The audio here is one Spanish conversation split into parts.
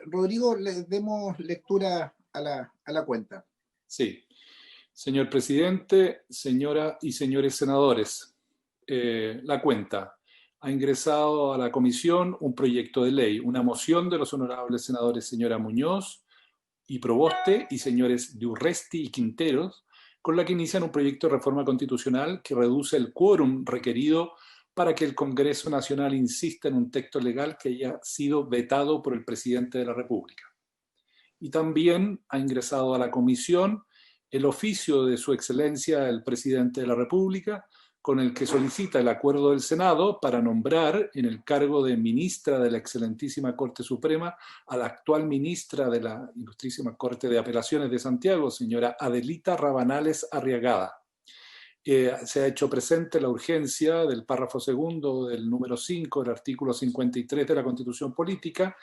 Rodrigo, le demos lectura a la cuenta. Sí. Señor presidente, señoras y señores senadores, la cuenta. Ha ingresado a la comisión un proyecto de ley, una moción de los honorables senadores señora Muñoz y Proboste y señores de Urresti y Quinteros, con la que inician un proyecto de reforma constitucional que reduce el quórum requerido para que el Congreso Nacional insista en un texto legal que haya sido vetado por el presidente de la República. Y también ha ingresado a la comisión el oficio de su excelencia el presidente de la República, con el que solicita el acuerdo del Senado para nombrar en el cargo de ministra de la excelentísima Corte Suprema a la actual ministra de la ilustrísima Corte de Apelaciones de Santiago, señora Adelita Rabanales Arriagada. Se ha hecho presente la urgencia del párrafo segundo del número 5 del artículo 53 de la Constitución Política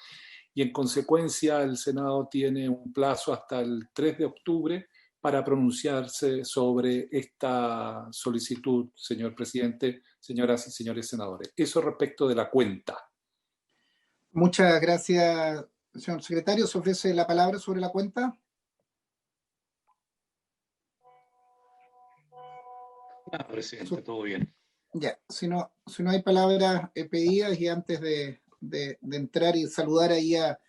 y en consecuencia el Senado tiene un plazo hasta el 3 de octubre para pronunciarse sobre esta solicitud, señor presidente, señoras y señores senadores. Eso respecto de la cuenta. Muchas gracias, señor secretario. ¿Se ofrece la palabra sobre la cuenta? Presidente, todo bien. Ya, si no hay palabras pedidas y antes de entrar y saludar ahí a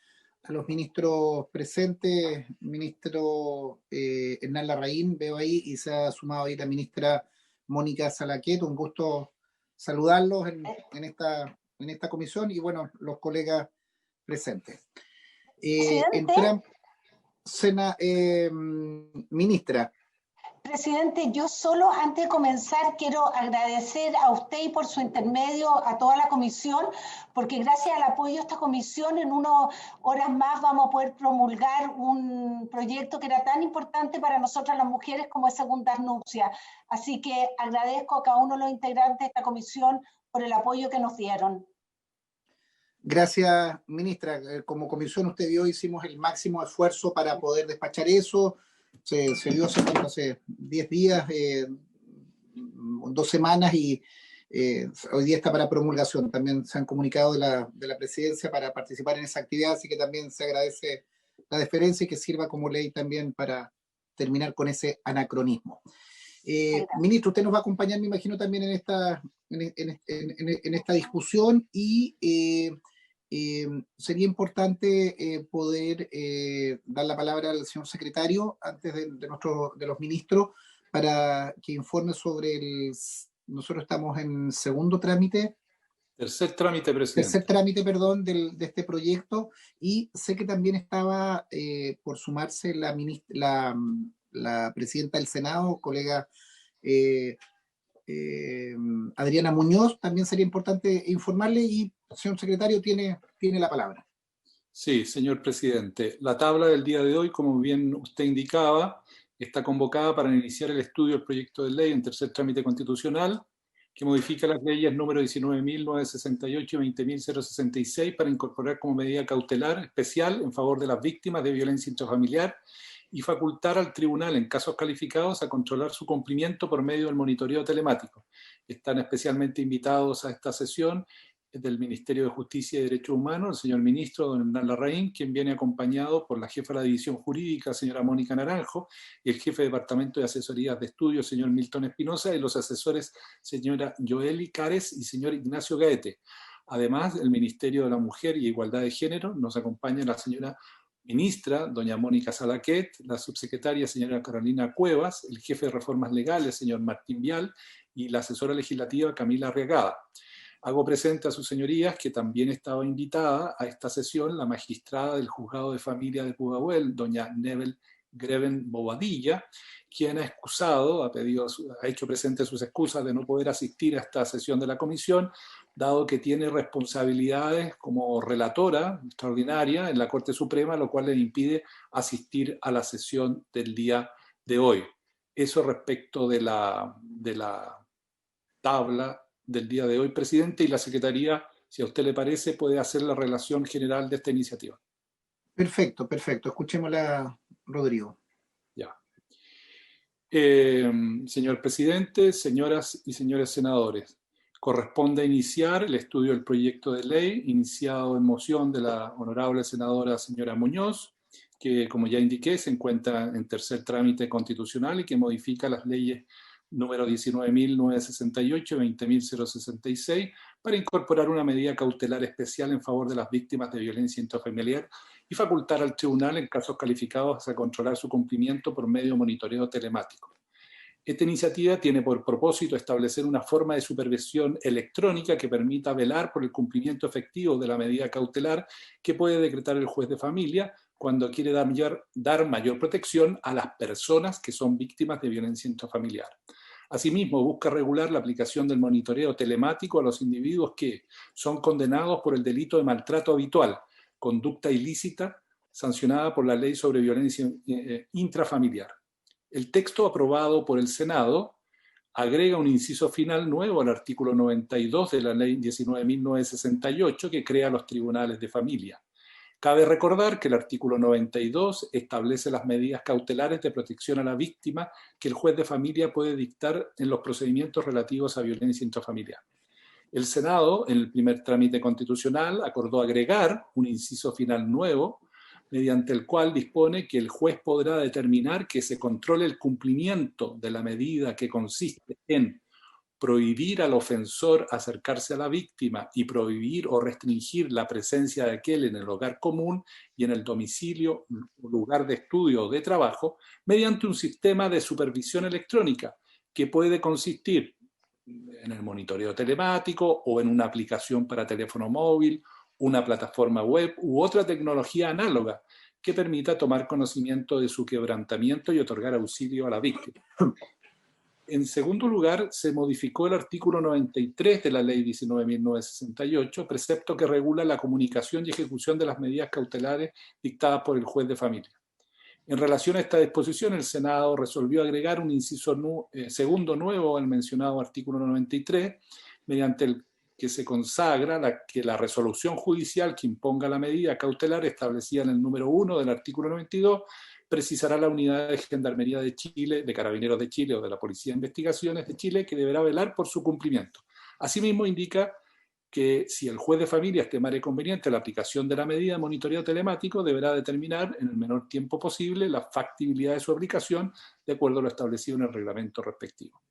los ministros presentes, ministro Hernán Larraín, veo ahí, y se ha sumado ahí la ministra Mónica Salaquet. Un gusto saludarlos en esta comisión y bueno, los colegas presentes. Ministra. Presidente, yo solo antes de comenzar quiero agradecer a usted y por su intermedio a toda la comisión, porque gracias al apoyo de esta comisión en unas horas más vamos a poder promulgar un proyecto que era tan importante para nosotras las mujeres como es segundas nupcias. Así que agradezco a cada uno de los integrantes de esta comisión por el apoyo que nos dieron. Gracias, ministra. Como comisión usted vio, hicimos el máximo esfuerzo para poder despachar eso. Se dio hace 10 días, 2 semanas y hoy día está para promulgación. También se han comunicado de la presidencia para participar en esa actividad, así que también se agradece la deferencia y que sirva como ley también para terminar con ese anacronismo. Ministro, usted nos va a acompañar, me imagino, también en esta discusión y sería importante poder dar la palabra al señor secretario antes de los ministros para que informe sobre nosotros estamos en segundo trámite. Tercer trámite, presidente. Tercer trámite, perdón, de este proyecto, y sé que también estaba por sumarse la presidenta del Senado, colega Adriana Muñoz. También sería importante informarle y el señor secretario tiene la palabra. Sí, señor presidente. La tabla del día de hoy, como bien usted indicaba, está convocada para iniciar el estudio del proyecto de ley en tercer trámite constitucional que modifica las leyes número 19.968 y 20.066 para incorporar como medida cautelar especial en favor de las víctimas de violencia intrafamiliar y facultar al tribunal en casos calificados a controlar su cumplimiento por medio del monitoreo telemático. Están especialmente invitados a esta sesión del Ministerio de Justicia y Derechos Humanos, el señor ministro, don Hernán Larraín, quien viene acompañado por la jefa de la División Jurídica, señora Mónica Naranjo, y el jefe de Departamento de Asesorías de Estudios, señor Milton Espinosa, y los asesores, señora Joely Cares y señor Ignacio Gaete. Además, el Ministerio de la Mujer y Igualdad de Género nos acompaña la señora ministra, doña Mónica Salaquet, la subsecretaria, señora Carolina Cuevas, el jefe de Reformas Legales, señor Martín Vial, y la asesora legislativa, Camila Arriagada. Hago presente a sus señorías que también estaba invitada a esta sesión la magistrada del Juzgado de Familia de Pudahuel, doña Nebel Greven Bobadilla, quien ha hecho presente sus excusas de no poder asistir a esta sesión de la comisión, dado que tiene responsabilidades como relatora extraordinaria en la Corte Suprema, lo cual le impide asistir a la sesión del día de hoy. Eso respecto de la tabla del día de hoy, presidente, y la Secretaría, si a usted le parece, puede hacer la relación general de esta iniciativa. Perfecto. Escuchémosla, Rodrigo. Ya. Señor presidente, señoras y señores senadores, corresponde iniciar el estudio del proyecto de ley iniciado en moción de la honorable senadora señora Muñoz, que como ya indiqué se encuentra en tercer trámite constitucional y que modifica las leyes número 19.968 y 20.066 para incorporar una medida cautelar especial en favor de las víctimas de violencia intrafamiliar y facultar al tribunal en casos calificados a controlar su cumplimiento por medio de monitoreo telemático. Esta iniciativa tiene por propósito establecer una forma de supervisión electrónica que permita velar por el cumplimiento efectivo de la medida cautelar que puede decretar el juez de familia cuando quiere dar mayor protección a las personas que son víctimas de violencia intrafamiliar. Asimismo, busca regular la aplicación del monitoreo telemático a los individuos que son condenados por el delito de maltrato habitual, conducta ilícita sancionada por la Ley sobre Violencia Intrafamiliar. El texto aprobado por el Senado agrega un inciso final nuevo al artículo 92 de la Ley 19.968 que crea los tribunales de familia. Cabe recordar que el artículo 92 establece las medidas cautelares de protección a la víctima que el juez de familia puede dictar en los procedimientos relativos a violencia intrafamiliar. El Senado, en el primer trámite constitucional, acordó agregar un inciso final nuevo, mediante el cual dispone que el juez podrá determinar que se controle el cumplimiento de la medida que consiste en prohibir al ofensor acercarse a la víctima y prohibir o restringir la presencia de aquel en el hogar común y en el domicilio, lugar de estudio o de trabajo, mediante un sistema de supervisión electrónica que puede consistir en el monitoreo telemático o en una aplicación para teléfono móvil, una plataforma web u otra tecnología análoga que permita tomar conocimiento de su quebrantamiento y otorgar auxilio a la víctima. En segundo lugar, se modificó el artículo 93 de la Ley 19.968, precepto que regula la comunicación y ejecución de las medidas cautelares dictadas por el juez de familia. En relación a esta disposición, el Senado resolvió agregar un inciso segundo nuevo al mencionado artículo 93, mediante el que se consagra que la resolución judicial que imponga la medida cautelar establecida en el número 1 del artículo 92 precisará la unidad de Gendarmería de Chile, de Carabineros de Chile o de la Policía de Investigaciones de Chile que deberá velar por su cumplimiento. Asimismo, indica que si el juez de familia estimare conveniente la aplicación de la medida de monitoreo telemático, deberá determinar en el menor tiempo posible la factibilidad de su aplicación de acuerdo a lo establecido en el reglamento respectivo.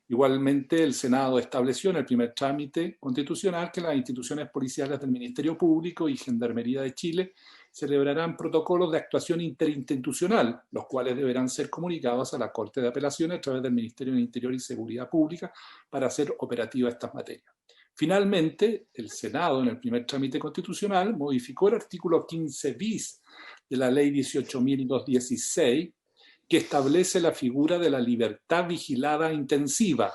Igualmente, el Senado estableció en el primer trámite constitucional que las instituciones policiales del Ministerio Público y Gendarmería de Chile celebrarán protocolos de actuación interinstitucional, los cuales deberán ser comunicados a la Corte de Apelaciones a través del Ministerio del Interior y Seguridad Pública para hacer operativas estas materias. Finalmente, el Senado, en el primer trámite constitucional, modificó el artículo 15 bis de la Ley 18.216, que establece la figura de la libertad vigilada intensiva,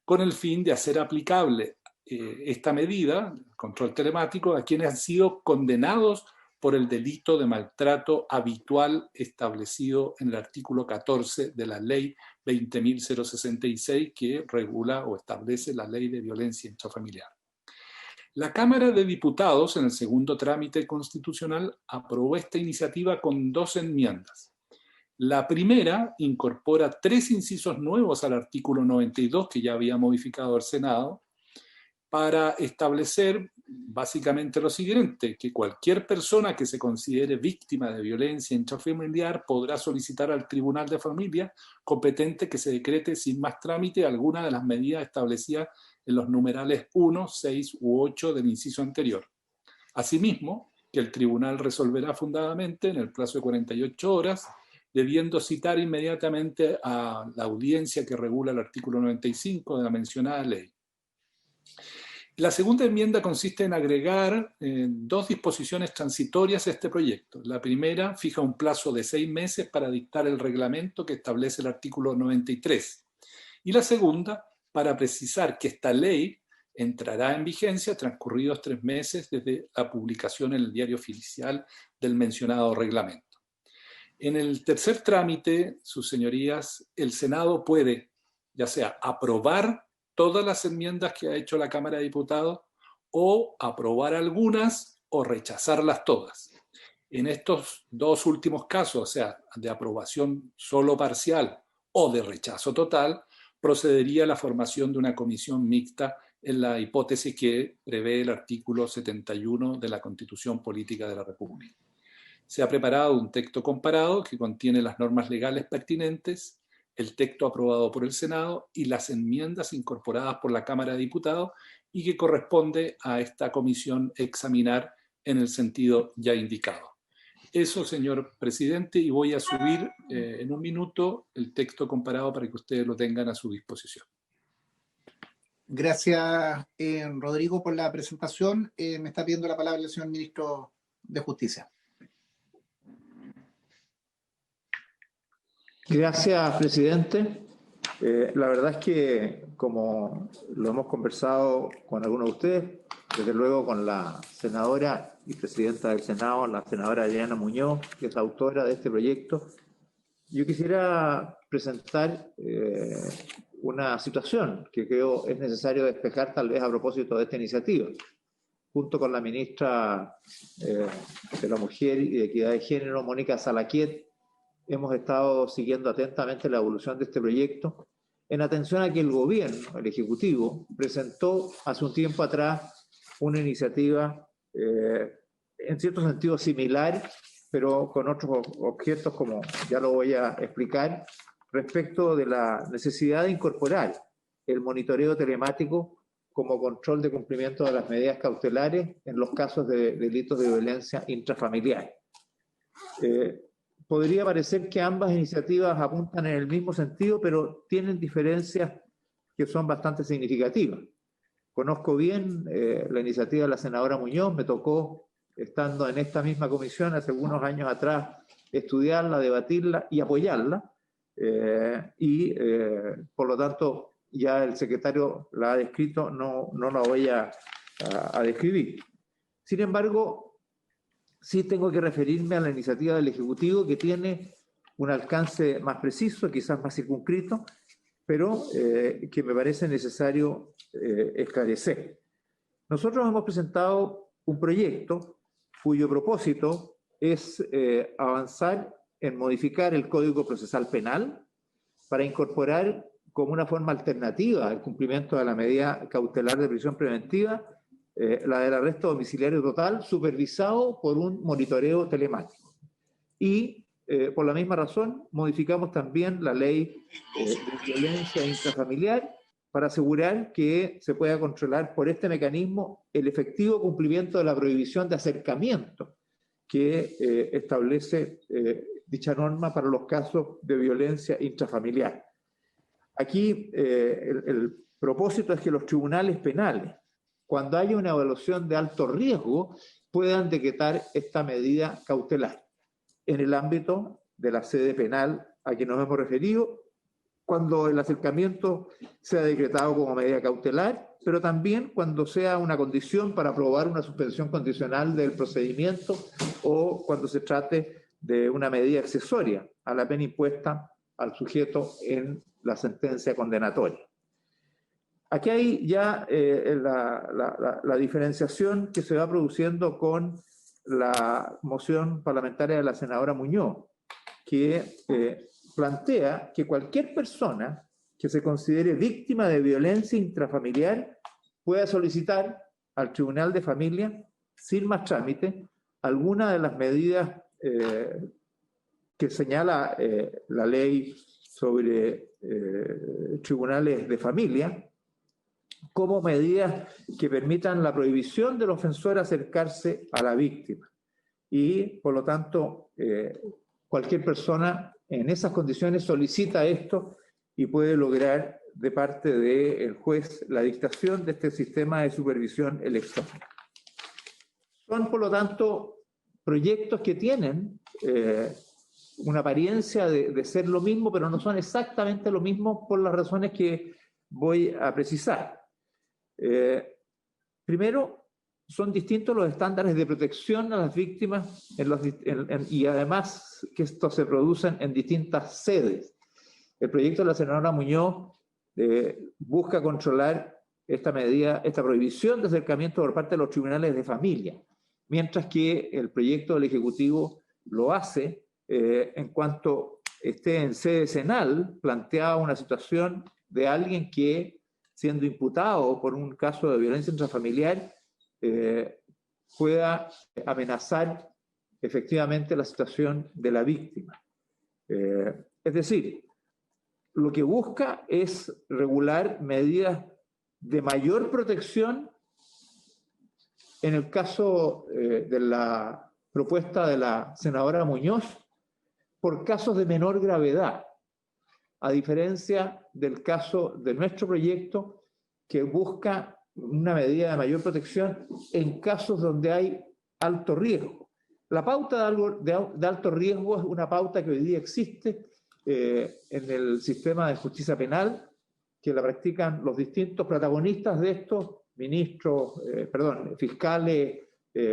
con el fin de hacer aplicable esta medida, el control telemático, a quienes han sido condenados por el delito de maltrato habitual establecido en el artículo 14 de la Ley 20.066, que regula o establece la Ley de Violencia Intrafamiliar. La Cámara de Diputados, en el segundo trámite constitucional, aprobó esta iniciativa con 2 enmiendas. La primera incorpora 3 incisos nuevos al artículo 92 que ya había modificado el Senado para establecer básicamente lo siguiente, que cualquier persona que se considere víctima de violencia intrafamiliar podrá solicitar al Tribunal de Familia competente que se decrete sin más trámite alguna de las medidas establecidas en los numerales 1, 6 u 8 del inciso anterior. Asimismo, que el tribunal resolverá fundadamente en el plazo de 48 horas debiendo citar inmediatamente a la audiencia que regula el artículo 95 de la mencionada ley. La segunda enmienda consiste en agregar 2 disposiciones transitorias a este proyecto. La primera fija un plazo de 6 meses para dictar el reglamento que establece el artículo 93. Y la segunda, para precisar que esta ley entrará en vigencia transcurridos 3 meses desde la publicación en el diario oficial del mencionado reglamento. En el tercer trámite, sus señorías, el Senado puede, ya sea aprobar todas las enmiendas que ha hecho la Cámara de Diputados o aprobar algunas o rechazarlas todas. En estos 2 últimos casos, o sea, de aprobación solo parcial o de rechazo total, procedería a la formación de una comisión mixta en la hipótesis que prevé el artículo 71 de la Constitución Política de la República. Se ha preparado un texto comparado que contiene las normas legales pertinentes, el texto aprobado por el Senado y las enmiendas incorporadas por la Cámara de Diputados y que corresponde a esta comisión examinar en el sentido ya indicado. Eso, señor presidente, y voy a subir en un minuto el texto comparado para que ustedes lo tengan a su disposición. Gracias, Rodrigo, por la presentación. Me está pidiendo la palabra el señor ministro de Justicia. Gracias, presidente. La verdad es que, como lo hemos conversado con algunos de ustedes, desde luego con la senadora y presidenta del Senado, la senadora Adriana Muñoz, que es autora de este proyecto, yo quisiera presentar una situación que creo es necesario despejar tal vez a propósito de esta iniciativa. Junto con la ministra de la Mujer y de Equidad de Género, Mónica Salaquiet, hemos estado siguiendo atentamente la evolución de este proyecto en atención a que el gobierno, el Ejecutivo, presentó hace un tiempo atrás una iniciativa en cierto sentido similar, pero con otros objetos, como ya lo voy a explicar, respecto de la necesidad de incorporar el monitoreo telemático como control de cumplimiento de las medidas cautelares en los casos de delitos de violencia intrafamiliar. Podría parecer que ambas iniciativas apuntan en el mismo sentido, pero tienen diferencias que son bastante significativas. Conozco bien la iniciativa de la senadora Muñoz, me tocó, estando en esta misma comisión hace algunos años atrás, estudiarla, debatirla y apoyarla, por lo tanto ya el secretario la ha descrito, no la voy a describir. Sin embargo, sí tengo que referirme a la iniciativa del Ejecutivo, que tiene un alcance más preciso, quizás más circunscrito, pero que me parece necesario esclarecer. Nosotros hemos presentado un proyecto cuyo propósito es avanzar en modificar el Código Procesal Penal para incorporar como una forma alternativa al cumplimiento de la medida cautelar de prisión preventiva la del arresto domiciliario total supervisado por un monitoreo telemático. Y por la misma razón modificamos también la ley de violencia intrafamiliar para asegurar que se pueda controlar por este mecanismo el efectivo cumplimiento de la prohibición de acercamiento que establece dicha norma para los casos de violencia intrafamiliar. Aquí el propósito es que los tribunales penales, cuando haya una evaluación de alto riesgo, puedan decretar esta medida cautelar en el ámbito de la sede penal a que nos hemos referido, cuando el acercamiento sea decretado como medida cautelar, pero también cuando sea una condición para aprobar una suspensión condicional del procedimiento o cuando se trate de una medida accesoria a la pena impuesta al sujeto en la sentencia condenatoria. Aquí hay ya la diferenciación que se va produciendo con la moción parlamentaria de la senadora Muñoz, que plantea que cualquier persona que se considere víctima de violencia intrafamiliar pueda solicitar al Tribunal de Familia, sin más trámite, alguna de las medidas que señala la ley sobre tribunales de familia, como medidas que permitan la prohibición del ofensor acercarse a la víctima. Y, por lo tanto, cualquier persona en esas condiciones solicita esto y puede lograr de parte del juez la dictación de este sistema de supervisión electrónica. Son, por lo tanto, proyectos que tienen una apariencia de ser lo mismo, pero no son exactamente lo mismo por las razones que voy a precisar. Primero, son distintos los estándares de protección a las víctimas y además que estos se producen en distintas sedes. El proyecto de la senadora Muñoz busca controlar esta medida, esta prohibición de acercamiento por parte de los tribunales de familia, mientras que el proyecto del Ejecutivo lo hace en cuanto esté en sede senal, plantea una situación de alguien que siendo imputado por un caso de violencia intrafamiliar, pueda amenazar efectivamente la situación de la víctima. Es decir, lo que busca es regular medidas de mayor protección en el caso de la propuesta de la senadora Muñoz por casos de menor gravedad, a diferencia del caso de nuestro proyecto que busca una medida de mayor protección en casos donde hay alto riesgo. La pauta de alto riesgo es una pauta que hoy día existe en el sistema de justicia penal, que la practican los distintos protagonistas de estos, fiscales,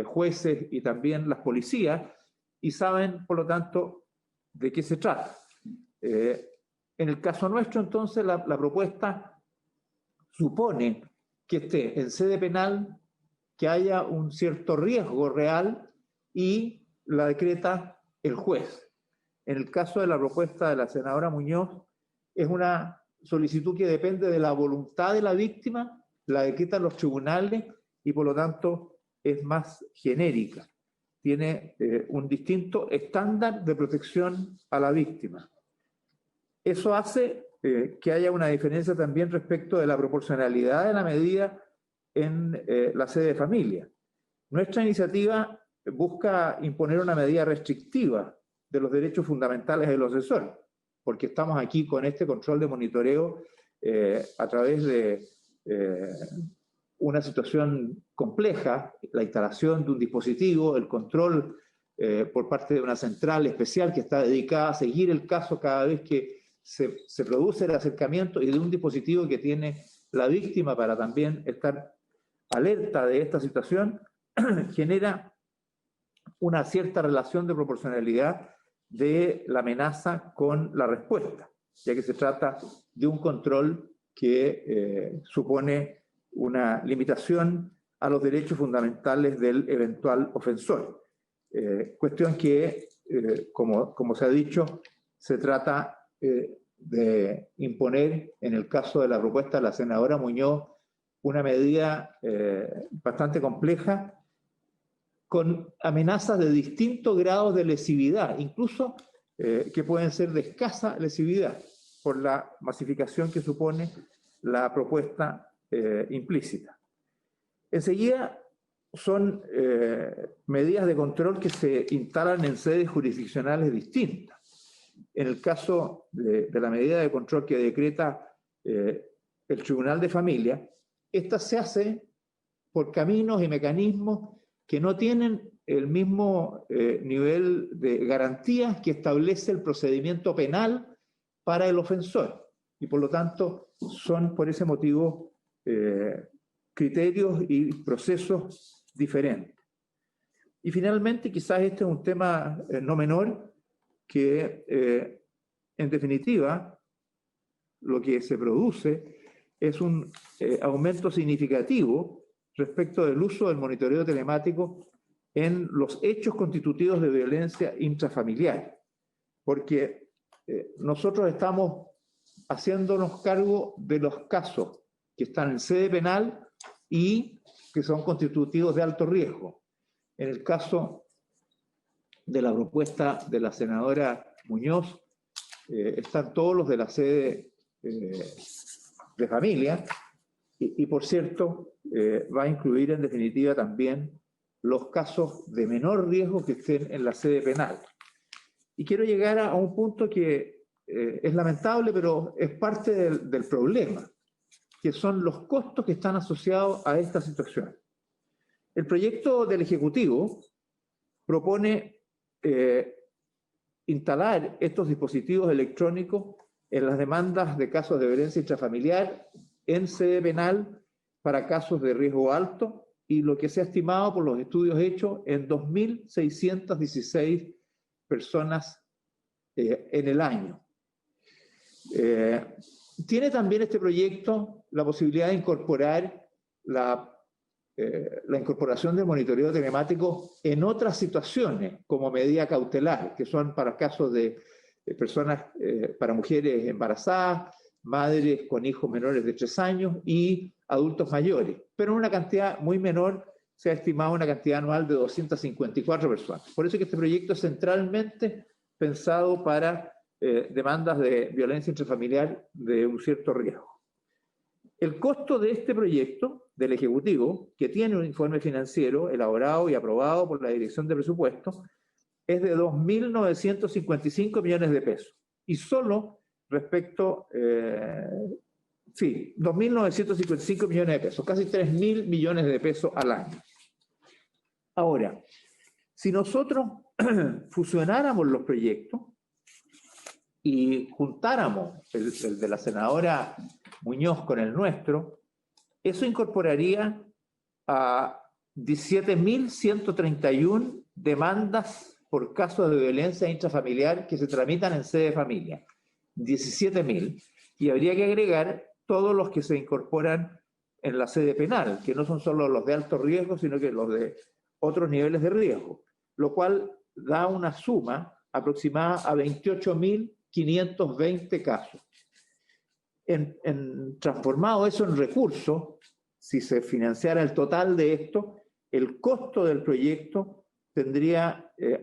jueces y también las policías, y saben, por lo tanto, de qué se trata. En el caso nuestro, entonces, la propuesta supone que esté en sede penal, que haya un cierto riesgo real y la decreta el juez. En el caso de la propuesta de la senadora Muñoz, es una solicitud que depende de la voluntad de la víctima, la decretan los tribunales y por lo tanto es más genérica. Tiene un distinto estándar de protección a la víctima. Eso hace que haya una diferencia también respecto de la proporcionalidad de la medida en la sede de familia. Nuestra iniciativa busca imponer una medida restrictiva de los derechos fundamentales del ofensor, porque estamos aquí con este control de monitoreo a través de una situación compleja, la instalación de un dispositivo, el control por parte de una central especial que está dedicada a seguir el caso cada vez que se produce el acercamiento, y de un dispositivo que tiene la víctima para también estar alerta de esta situación, genera una cierta relación de proporcionalidad de la amenaza con la respuesta, ya que se trata de un control que supone una limitación a los derechos fundamentales del eventual ofensor. Cuestión que, como se ha dicho, se trata de imponer, en el caso de la propuesta de la senadora Muñoz, una medida bastante compleja, con amenazas de distintos grados de lesividad, incluso que pueden ser de escasa lesividad, por la masificación que supone la propuesta implícita. Enseguida, son medidas de control que se instalan en sedes jurisdiccionales distintas. En el caso de la medida de control que decreta el Tribunal de Familia, esta se hace por caminos y mecanismos que no tienen el mismo nivel de garantías que establece el procedimiento penal para el ofensor. Y por lo tanto, son por ese motivo criterios y procesos diferentes. Y finalmente, quizás este es un tema no menor, que en definitiva lo que se produce es un aumento significativo respecto del uso del monitoreo telemático en los hechos constitutivos de violencia intrafamiliar, porque nosotros estamos haciéndonos cargo de los casos que están en sede penal y que son constitutivos de alto riesgo. En el caso de la propuesta de la senadora Muñoz, están todos los de la sede de familia y por cierto, va a incluir en definitiva también los casos de menor riesgo que estén en la sede penal. Y quiero llegar a un punto que es lamentable, pero es parte del problema, que son los costos que están asociados a esta situación. El proyecto del Ejecutivo propone instalar estos dispositivos electrónicos en las demandas de casos de violencia intrafamiliar en sede penal para casos de riesgo alto, y lo que se ha estimado por los estudios hechos en 2.616 personas en el año. Tiene también este proyecto la posibilidad de incorporar la incorporación del monitoreo telemático en otras situaciones como medida cautelar, que son para casos de personas, para mujeres embarazadas, madres con hijos menores de 3 años y adultos mayores, pero una cantidad muy menor, se ha estimado una cantidad anual de 254 personas. Por eso que este proyecto es centralmente pensado para demandas de violencia intrafamiliar de un cierto riesgo. El costo de este proyecto del Ejecutivo, que tiene un informe financiero elaborado y aprobado por la Dirección de Presupuestos, es de 2.955 millones de pesos. Y solo respecto, 2.955 millones de pesos, casi 3.000 millones de pesos al año. Ahora, si nosotros fusionáramos los proyectos y juntáramos el de la senadora Muñoz con el nuestro, eso incorporaría a 17.131 demandas por casos de violencia intrafamiliar que se tramitan en sede de familia. 17.000. Y habría que agregar todos los que se incorporan en la sede penal, que no son solo los de alto riesgo, sino que los de otros niveles de riesgo, lo cual da una suma aproximada a 28.520 casos. Transformado eso en recursos, si se financiara el total de esto, el costo del proyecto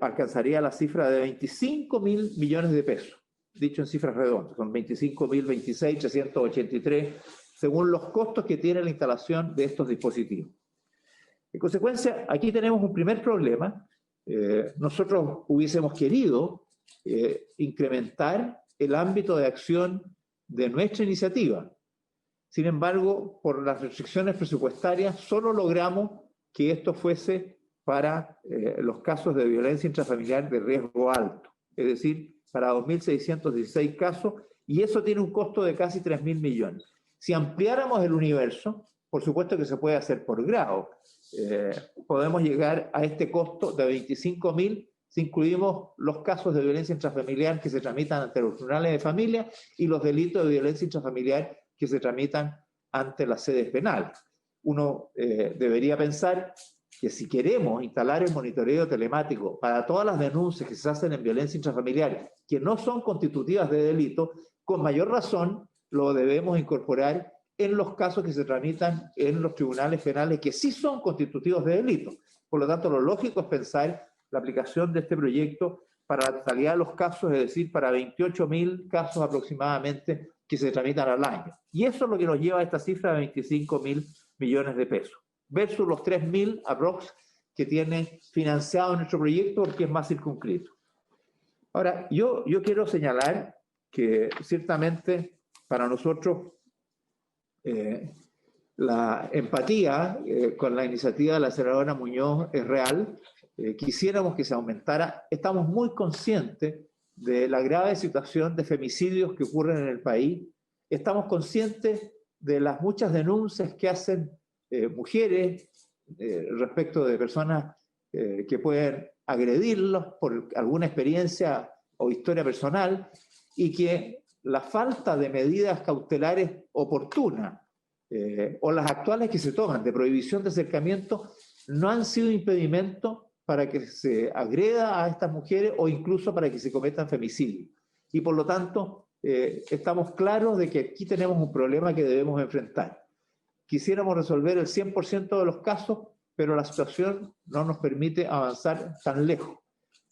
alcanzaría la cifra de 25.000 millones de pesos, dicho en cifras redondas, son 25.026.383, según los costos que tiene la instalación de estos dispositivos. En consecuencia, aquí tenemos un primer problema. Nosotros hubiésemos querido incrementar el ámbito de acción de nuestra iniciativa. Sin embargo, por las restricciones presupuestarias, solo logramos que esto fuese para los casos de violencia intrafamiliar de riesgo alto, es decir, para 2.616 casos, y eso tiene un costo de casi 3.000 millones. Si ampliáramos el universo, por supuesto que se puede hacer por grado. Podemos llegar a este costo de 25.000 si incluimos los casos de violencia intrafamiliar que se tramitan ante los tribunales de familia y los delitos de violencia intrafamiliar que se tramitan ante las sedes penales. Uno debería pensar que si queremos instalar el monitoreo telemático para todas las denuncias que se hacen en violencia intrafamiliar que no son constitutivas de delito, con mayor razón lo debemos incorporar en los casos que se tramitan en los tribunales penales que sí son constitutivos de delito. Por lo tanto, lo lógico es pensar la aplicación de este proyecto para la totalidad de los casos, es decir, para 28.000 casos aproximadamente que se tramitan al año. Y eso es lo que nos lleva a esta cifra de 25.000 millones de pesos, versus los 3.000 aprox que tiene financiado nuestro proyecto porque es más circunscrito. Ahora, yo quiero señalar que ciertamente para nosotros la empatía con la iniciativa de la senadora Muñoz es real. Quisiéramos que se aumentara. Estamos muy conscientes de la grave situación de femicidios que ocurren en el país. Estamos conscientes de las muchas denuncias que hacen mujeres respecto de personas que pueden agredirlos por alguna experiencia o historia personal, y que la falta de medidas cautelares oportunas o las actuales que se toman de prohibición de acercamiento no han sido impedimento para que se agreda a estas mujeres o incluso para que se cometan femicidios. Y por lo tanto, estamos claros de que aquí tenemos un problema que debemos enfrentar. Quisiéramos resolver el 100% de los casos, pero la situación no nos permite avanzar tan lejos.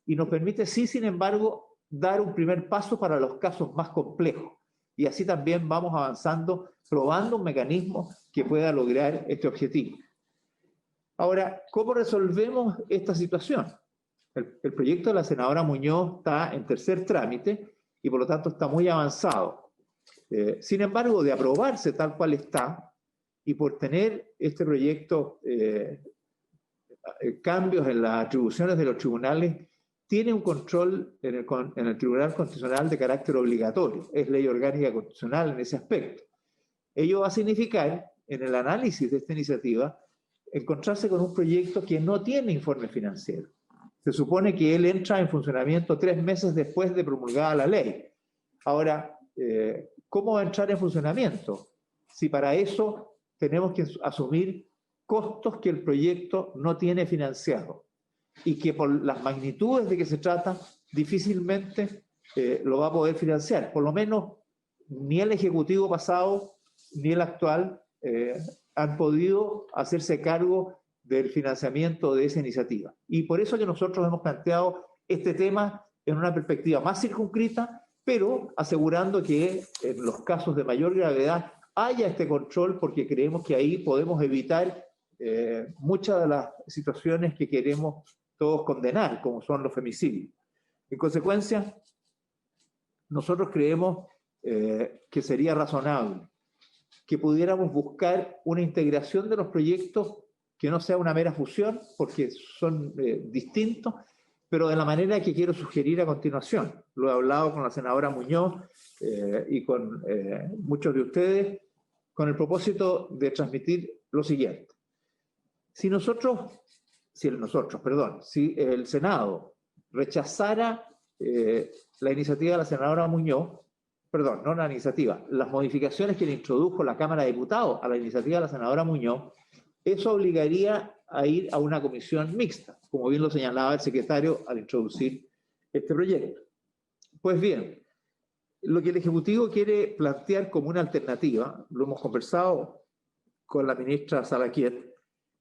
Y nos permite, sí, sin embargo, dar un primer paso para los casos más complejos. Y así también vamos avanzando, probando un mecanismo que pueda lograr este objetivo. Ahora, ¿cómo resolvemos esta situación? El proyecto de la senadora Muñoz está en tercer trámite y por lo tanto está muy avanzado. Sin embargo, de aprobarse tal cual está y por tener este proyecto cambios en las atribuciones de los tribunales, tiene un control en el Tribunal Constitucional de carácter obligatorio. Es ley orgánica constitucional en ese aspecto. Ello va a significar, en el análisis de esta iniciativa, encontrarse con un proyecto que no tiene informe financiero. Se supone que él entra en funcionamiento 3 meses después de promulgada la ley. Ahora, ¿cómo va a entrar en funcionamiento? Si para eso tenemos que asumir costos que el proyecto no tiene financiado y que por las magnitudes de que se trata difícilmente lo va a poder financiar. Por lo menos ni el Ejecutivo pasado ni el actual han podido hacerse cargo del financiamiento de esa iniciativa. Y por eso que nosotros hemos planteado este tema en una perspectiva más circunscrita, pero asegurando que en los casos de mayor gravedad haya este control, porque creemos que ahí podemos evitar muchas de las situaciones que queremos todos condenar, como son los femicidios. En consecuencia, nosotros creemos que sería razonable que pudiéramos buscar una integración de los proyectos que no sea una mera fusión, porque son distintos, pero de la manera que quiero sugerir a continuación. Lo he hablado con la senadora Muñoz y con muchos de ustedes, con el propósito de transmitir lo siguiente. Si el Senado rechazara la iniciativa de la senadora Muñoz, no la iniciativa, las modificaciones que le introdujo la Cámara de Diputados a la iniciativa de la senadora Muñoz, eso obligaría a ir a una comisión mixta, como bien lo señalaba el secretario al introducir este proyecto. Pues bien, lo que el Ejecutivo quiere plantear como una alternativa, lo hemos conversado con la ministra Salaquiet,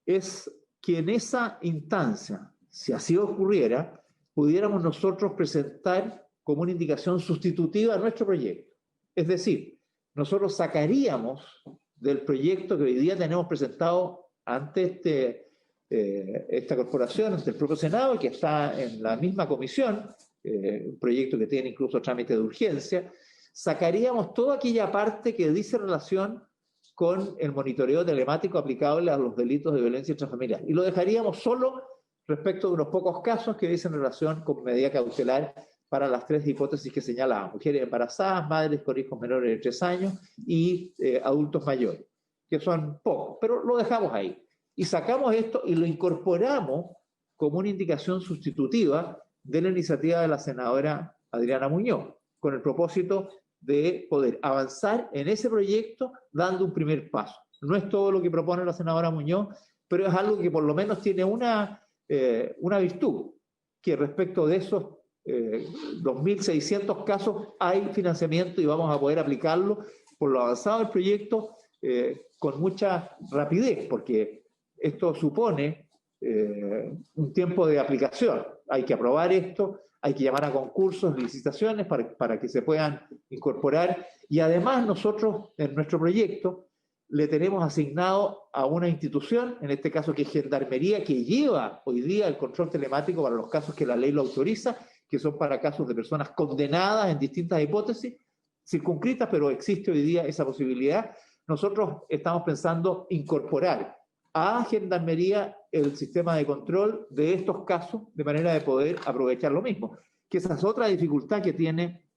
es que en esa instancia, si así ocurriera, pudiéramos nosotros presentar como una indicación sustitutiva a nuestro proyecto. Es decir, nosotros sacaríamos del proyecto que hoy día tenemos presentado ante esta corporación, ante el propio Senado, que está en la misma comisión, un proyecto que tiene incluso trámite de urgencia, sacaríamos toda aquella parte que dice relación con el monitoreo telemático aplicable a los delitos de violencia intrafamiliar. Y lo dejaríamos solo respecto de unos pocos casos que dicen relación con medida cautelar para las tres hipótesis que señalaba: mujeres embarazadas, madres con hijos menores de 3 años y adultos mayores, que son pocos, pero lo dejamos ahí. Y sacamos esto y lo incorporamos como una indicación sustitutiva de la iniciativa de la senadora Adriana Muñoz, con el propósito de poder avanzar en ese proyecto dando un primer paso. No es todo lo que propone la senadora Muñoz, pero es algo que por lo menos tiene una virtud, que respecto de esos 2.600 casos hay financiamiento y vamos a poder aplicarlo por lo avanzado del proyecto con mucha rapidez, porque esto supone un tiempo de aplicación. Hay que aprobar esto, hay que llamar a concursos, licitaciones para que se puedan incorporar, y además nosotros en nuestro proyecto le tenemos asignado a una institución, en este caso que es Gendarmería, que lleva hoy día el control telemático para los casos que la ley lo autoriza, que son para casos de personas condenadas en distintas hipótesis, circunscritas, pero existe hoy día esa posibilidad. Nosotros estamos pensando incorporar a Gendarmería el sistema de control de estos casos, de manera de poder aprovechar lo mismo, que esa es otra dificultad que tiene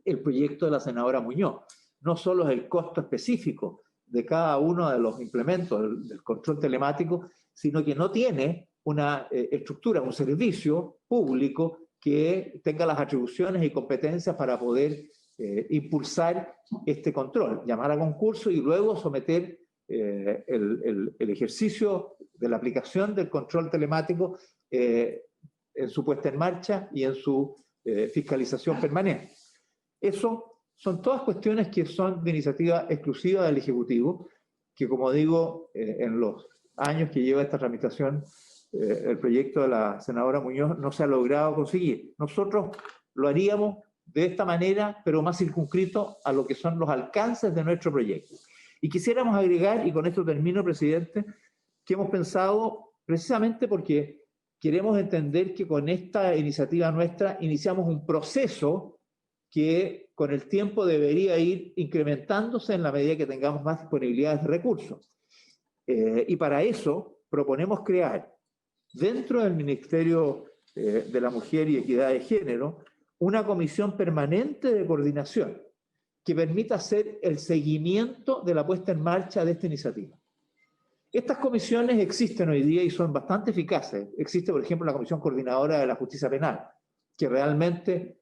el proyecto de la senadora Muñoz. No solo es el costo específico de cada uno de los implementos del control telemático, sino que no tiene una estructura, un servicio público que tenga las atribuciones y competencias para poder impulsar este control, llamar a concurso y luego someter el ejercicio de la aplicación del control telemático en su puesta en marcha y en su fiscalización permanente. Eso son todas cuestiones que son de iniciativa exclusiva del Ejecutivo, que como digo, en los años que lleva esta tramitación el proyecto de la senadora Muñoz no se ha logrado conseguir. Nosotros lo haríamos de esta manera, pero más circunscrito a lo que son los alcances de nuestro proyecto. Y quisiéramos agregar, y con esto termino, presidente, que hemos pensado, precisamente porque queremos entender que con esta iniciativa nuestra iniciamos un proceso que con el tiempo debería ir incrementándose en la medida que tengamos más disponibilidades de recursos. Y para eso proponemos crear dentro del Ministerio de la Mujer y Equidad de Género una comisión permanente de coordinación que permita hacer el seguimiento de la puesta en marcha de esta iniciativa. Estas comisiones existen hoy día y son bastante eficaces. Existe, por ejemplo, la Comisión Coordinadora de la Justicia Penal, que realmente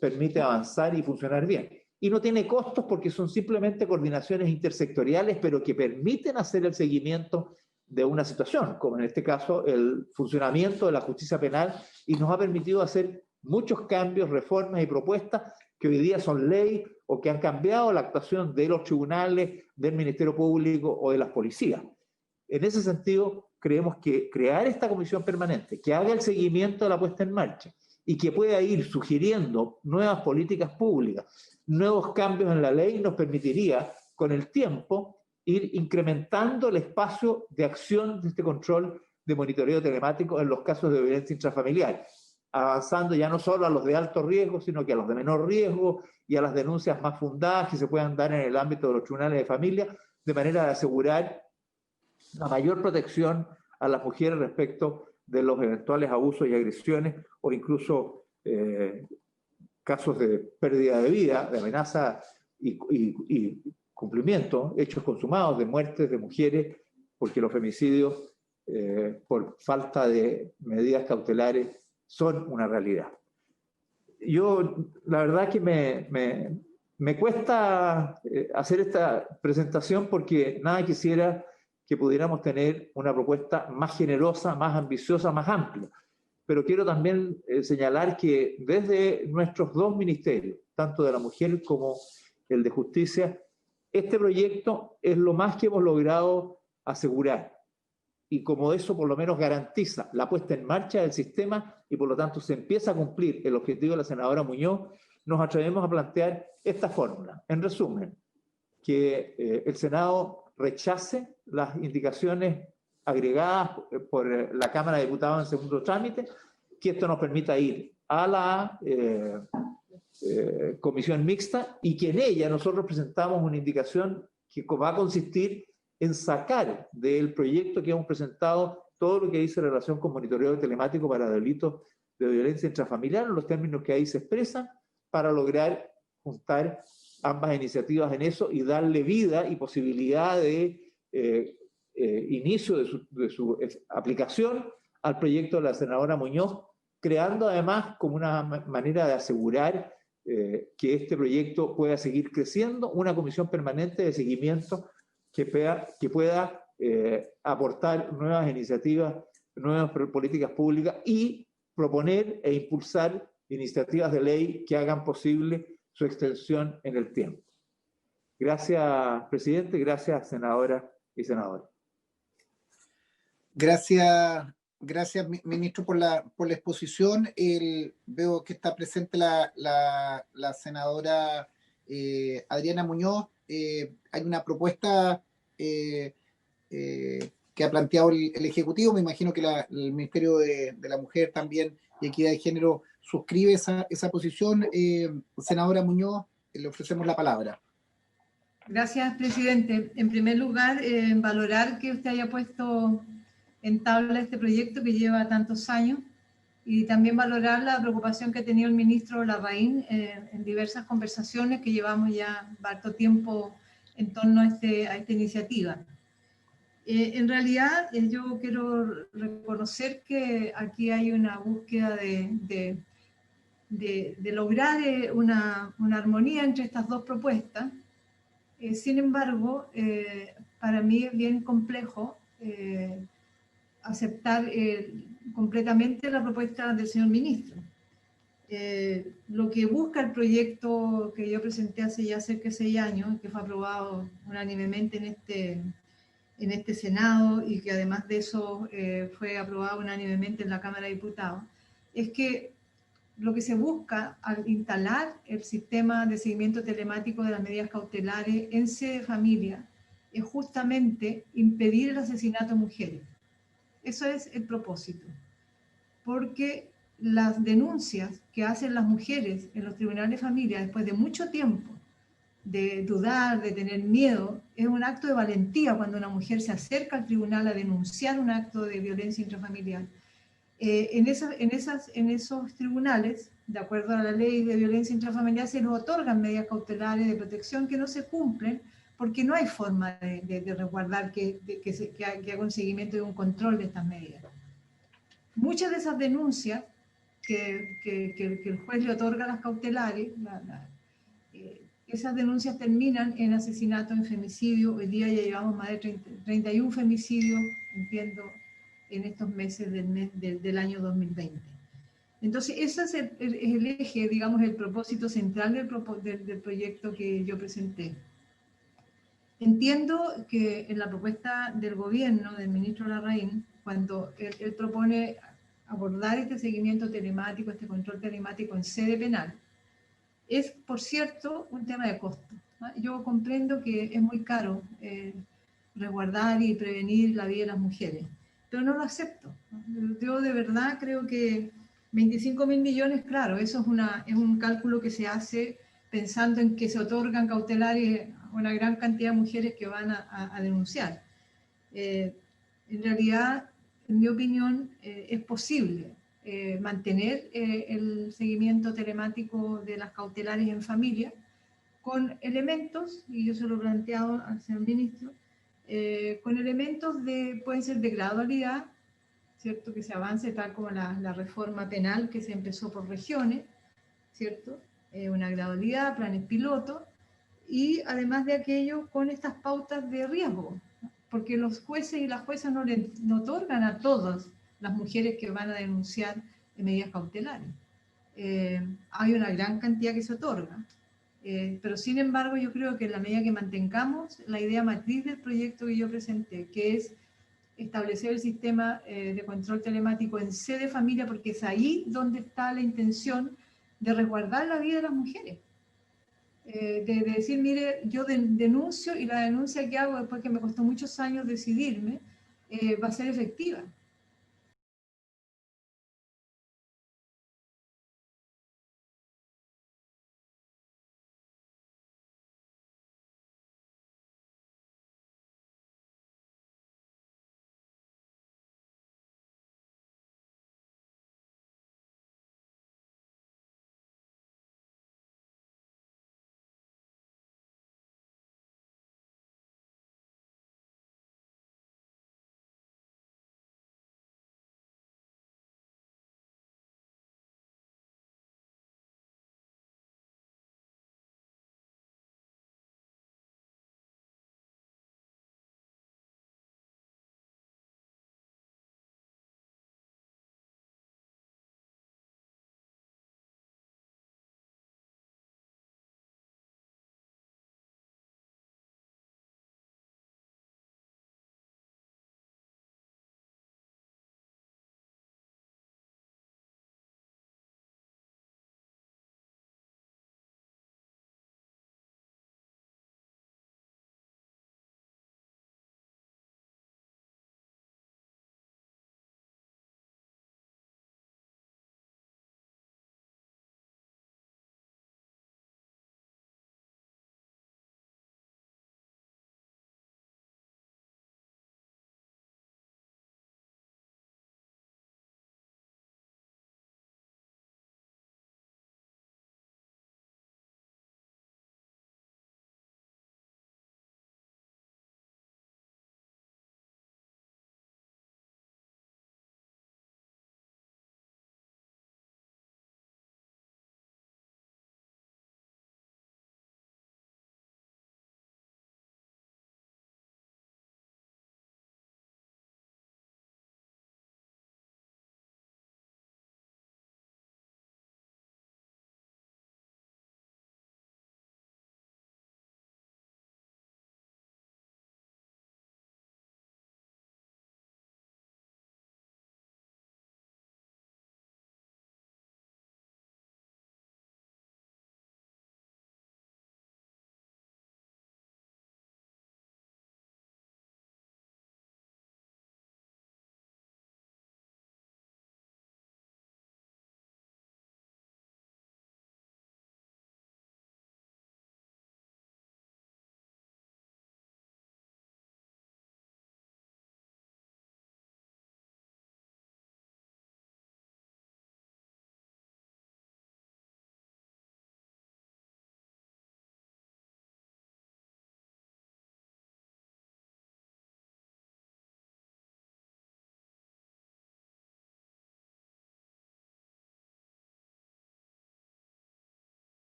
permite avanzar y funcionar bien. Y no tiene costos porque son simplemente coordinaciones intersectoriales, pero que permiten hacer el seguimiento de una situación, como en este caso el funcionamiento de la justicia penal, y nos ha permitido hacer muchos cambios, reformas y propuestas que hoy día son ley o que han cambiado la actuación de los tribunales, del Ministerio Público o de las policías. En ese sentido, creemos que crear esta comisión permanente, que haga el seguimiento de la puesta en marcha y que pueda ir sugiriendo nuevas políticas públicas, nuevos cambios en la ley, nos permitiría, con el tiempo, ir incrementando el espacio de acción de este control de monitoreo telemático en los casos de violencia intrafamiliar, avanzando ya no solo a los de alto riesgo, sino que a los de menor riesgo y a las denuncias más fundadas que se puedan dar en el ámbito de los tribunales de familia, de manera de asegurar la mayor protección a las mujeres respecto de los eventuales abusos y agresiones o incluso casos de pérdida de vida, de amenaza y cumplimiento, hechos consumados de muertes de mujeres, porque los femicidios por falta de medidas cautelares son una realidad. Yo, la verdad que me cuesta hacer esta presentación porque nada quisiera que pudiéramos tener una propuesta más generosa, más ambiciosa, más amplia. Pero quiero también señalar que desde nuestros dos ministerios, tanto de la mujer como el de justicia, este proyecto es lo más que hemos logrado asegurar. Y como eso por lo menos garantiza la puesta en marcha del sistema y por lo tanto se empieza a cumplir el objetivo de la senadora Muñoz, nos atrevemos a plantear esta fórmula. En resumen, que el Senado rechace las indicaciones agregadas por la Cámara de Diputados en segundo trámite, que esto nos permita ir a la comisión mixta y que en ella nosotros presentamos una indicación que va a consistir en sacar del proyecto que hemos presentado todo lo que dice en relación con monitoreo telemático para delitos de violencia intrafamiliar, en los términos que ahí se expresan, para lograr juntar ambas iniciativas en eso y darle vida y posibilidad de inicio de su aplicación al proyecto de la senadora Muñoz, creando además como una manera de asegurar que este proyecto pueda seguir creciendo, una comisión permanente de seguimiento que pueda aportar nuevas iniciativas, nuevas políticas públicas y proponer e impulsar iniciativas de ley que hagan posible su extensión en el tiempo. Gracias, presidente. Gracias, senadora y senadores. Gracias, ministro, por la exposición. Veo que está presente la senadora Adriana Muñoz. Hay una propuesta que ha planteado el Ejecutivo. Me imagino que el Ministerio de la Mujer también y Equidad de Género suscribe esa posición. Senadora Muñoz, le ofrecemos la palabra. Gracias, presidente. En primer lugar, valorar que usted haya puesto en tabla este proyecto que lleva tantos años y también valorar la preocupación que ha tenido el ministro Larraín en diversas conversaciones que llevamos ya harto tiempo en torno a esta iniciativa. En realidad, yo quiero reconocer que aquí hay una búsqueda de lograr una armonía entre estas dos propuestas. Sin embargo, para mí es bien complejo aceptar completamente la propuesta del señor ministro. Lo que busca el proyecto que yo presenté hace ya cerca de 6 años, que fue aprobado unánimemente en este Senado y que además de eso fue aprobado unánimemente en la Cámara de Diputados, es que lo que se busca al instalar el sistema de seguimiento telemático de las medidas cautelares en sede de familia es justamente impedir el asesinato de mujeres. Eso es el propósito. Porque las denuncias que hacen las mujeres en los tribunales de familia después de mucho tiempo de dudar, de tener miedo, es un acto de valentía cuando una mujer se acerca al tribunal a denunciar un acto de violencia intrafamiliar. En esos tribunales, de acuerdo a la ley de violencia intrafamiliar, se les otorgan medidas cautelares de protección que no se cumplen porque no hay forma de resguardar que haga un seguimiento y un control de estas medidas. Muchas de esas denuncias que el juez le otorga a las cautelares, esas denuncias terminan en asesinato, en femicidio. Hoy día ya llevamos más de 31 femicidios, entiendo, en estos meses del año 2020. Entonces, ese es el eje, digamos, el propósito central del proyecto que yo presenté. Entiendo que en la propuesta del gobierno, del ministro Larraín, cuando él propone abordar este seguimiento telemático, este control telemático en sede penal, es, por cierto, un tema de costo, ¿no? Yo comprendo que es muy caro resguardar y prevenir la vida de las mujeres, pero no lo acepto, ¿no? Yo de verdad creo que 25.000 millones, claro, eso es un cálculo que se hace pensando en que se otorgan cautelares a una gran cantidad de mujeres que van a denunciar. En realidad, en mi opinión, es posible mantener el seguimiento telemático de las cautelares en familia con elementos, y yo se lo he planteado al señor ministro, con elementos pueden ser de gradualidad, ¿cierto? Que se avance tal como la reforma penal que se empezó por regiones, ¿cierto? Una gradualidad, planes pilotos, y además de aquello con estas pautas de riesgo, ¿no? Porque los jueces y las juezas no otorgan a todas las mujeres que van a denunciar medidas cautelares. Hay una gran cantidad que se otorga, pero sin embargo yo creo que en la medida que mantengamos la idea matriz del proyecto que yo presenté, que es establecer el sistema de control telemático en sede familia, porque es ahí donde está la intención de resguardar la vida de las mujeres. De decir, mire, yo denuncio y la denuncia que hago después que me costó muchos años decidirme, va a ser efectiva.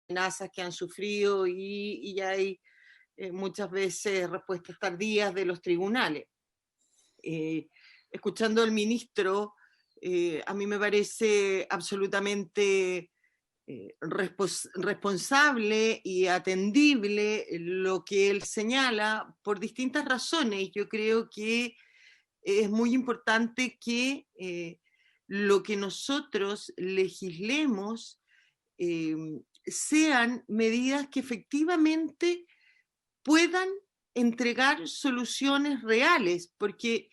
amenazas que han sufrido y hay muchas veces respuestas tardías de los tribunales. escuchando al ministro, a mí me parece absolutamente responsable y atendible lo que él señala por distintas razones. Yo creo que es muy importante que lo que nosotros legislemos sean medidas que efectivamente puedan entregar soluciones reales, porque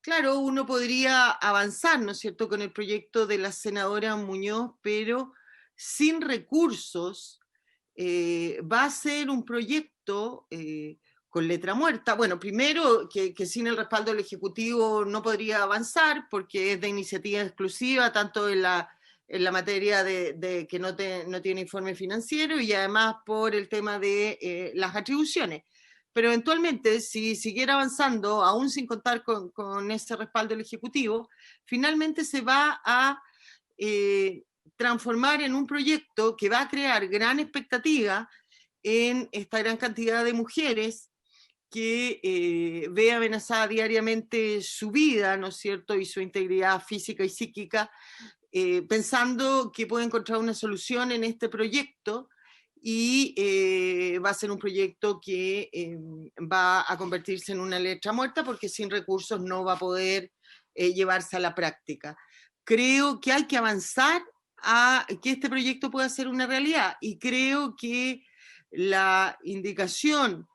claro, uno podría avanzar, ¿no es cierto?, con el proyecto de la senadora Muñoz, pero sin recursos va a ser un proyecto con letra muerta. Bueno, primero que sin el respaldo del Ejecutivo no podría avanzar porque es de iniciativa exclusiva, tanto en la materia de que no tiene informe financiero y además por el tema de las atribuciones. Pero eventualmente, si siguiera avanzando, aún sin contar con ese respaldo del Ejecutivo, finalmente se va a transformar en un proyecto que va a crear gran expectativa en esta gran cantidad de mujeres que ve amenazada diariamente su vida, ¿no es cierto?, y su integridad física y psíquica, pensando que puede encontrar una solución en este proyecto y va a ser un proyecto que va a convertirse en una letra muerta porque sin recursos no va a poder llevarse a la práctica. Creo que hay que avanzar a que este proyecto pueda ser una realidad y creo que la indicación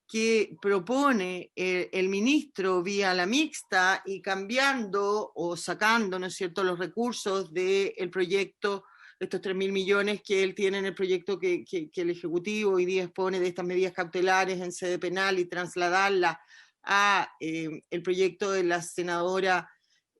que propone el ministro vía la mixta y cambiando o sacando, ¿no es cierto?, los recursos del proyecto, estos 3.000 millones que él tiene en el proyecto que el Ejecutivo hoy día expone de estas medidas cautelares en sede penal y trasladarla a el proyecto de la senadora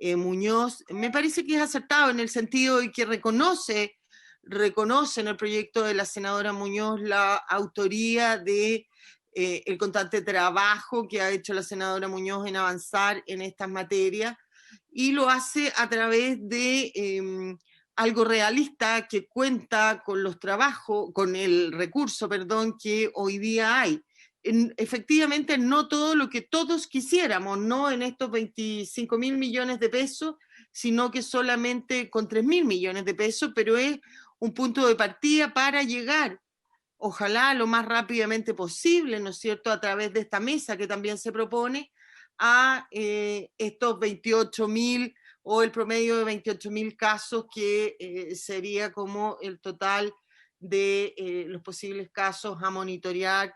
Muñoz, me parece que es acertado en el sentido de que reconoce en el proyecto de la senadora Muñoz la autoría de el constante trabajo que ha hecho la senadora Muñoz en avanzar en estas materias y lo hace a través de algo realista que cuenta con los trabajos, con el recurso, perdón, que hoy día hay. Efectivamente, no todo lo que todos quisiéramos, no en estos 25.000 millones de pesos, sino que solamente con 3.000 millones de pesos, pero es un punto de partida para llegar ojalá lo más rápidamente posible, ¿no es cierto?, a través de esta mesa que también se propone, a estos 28.000 o el promedio de 28.000 casos que sería como el total de los posibles casos a monitorear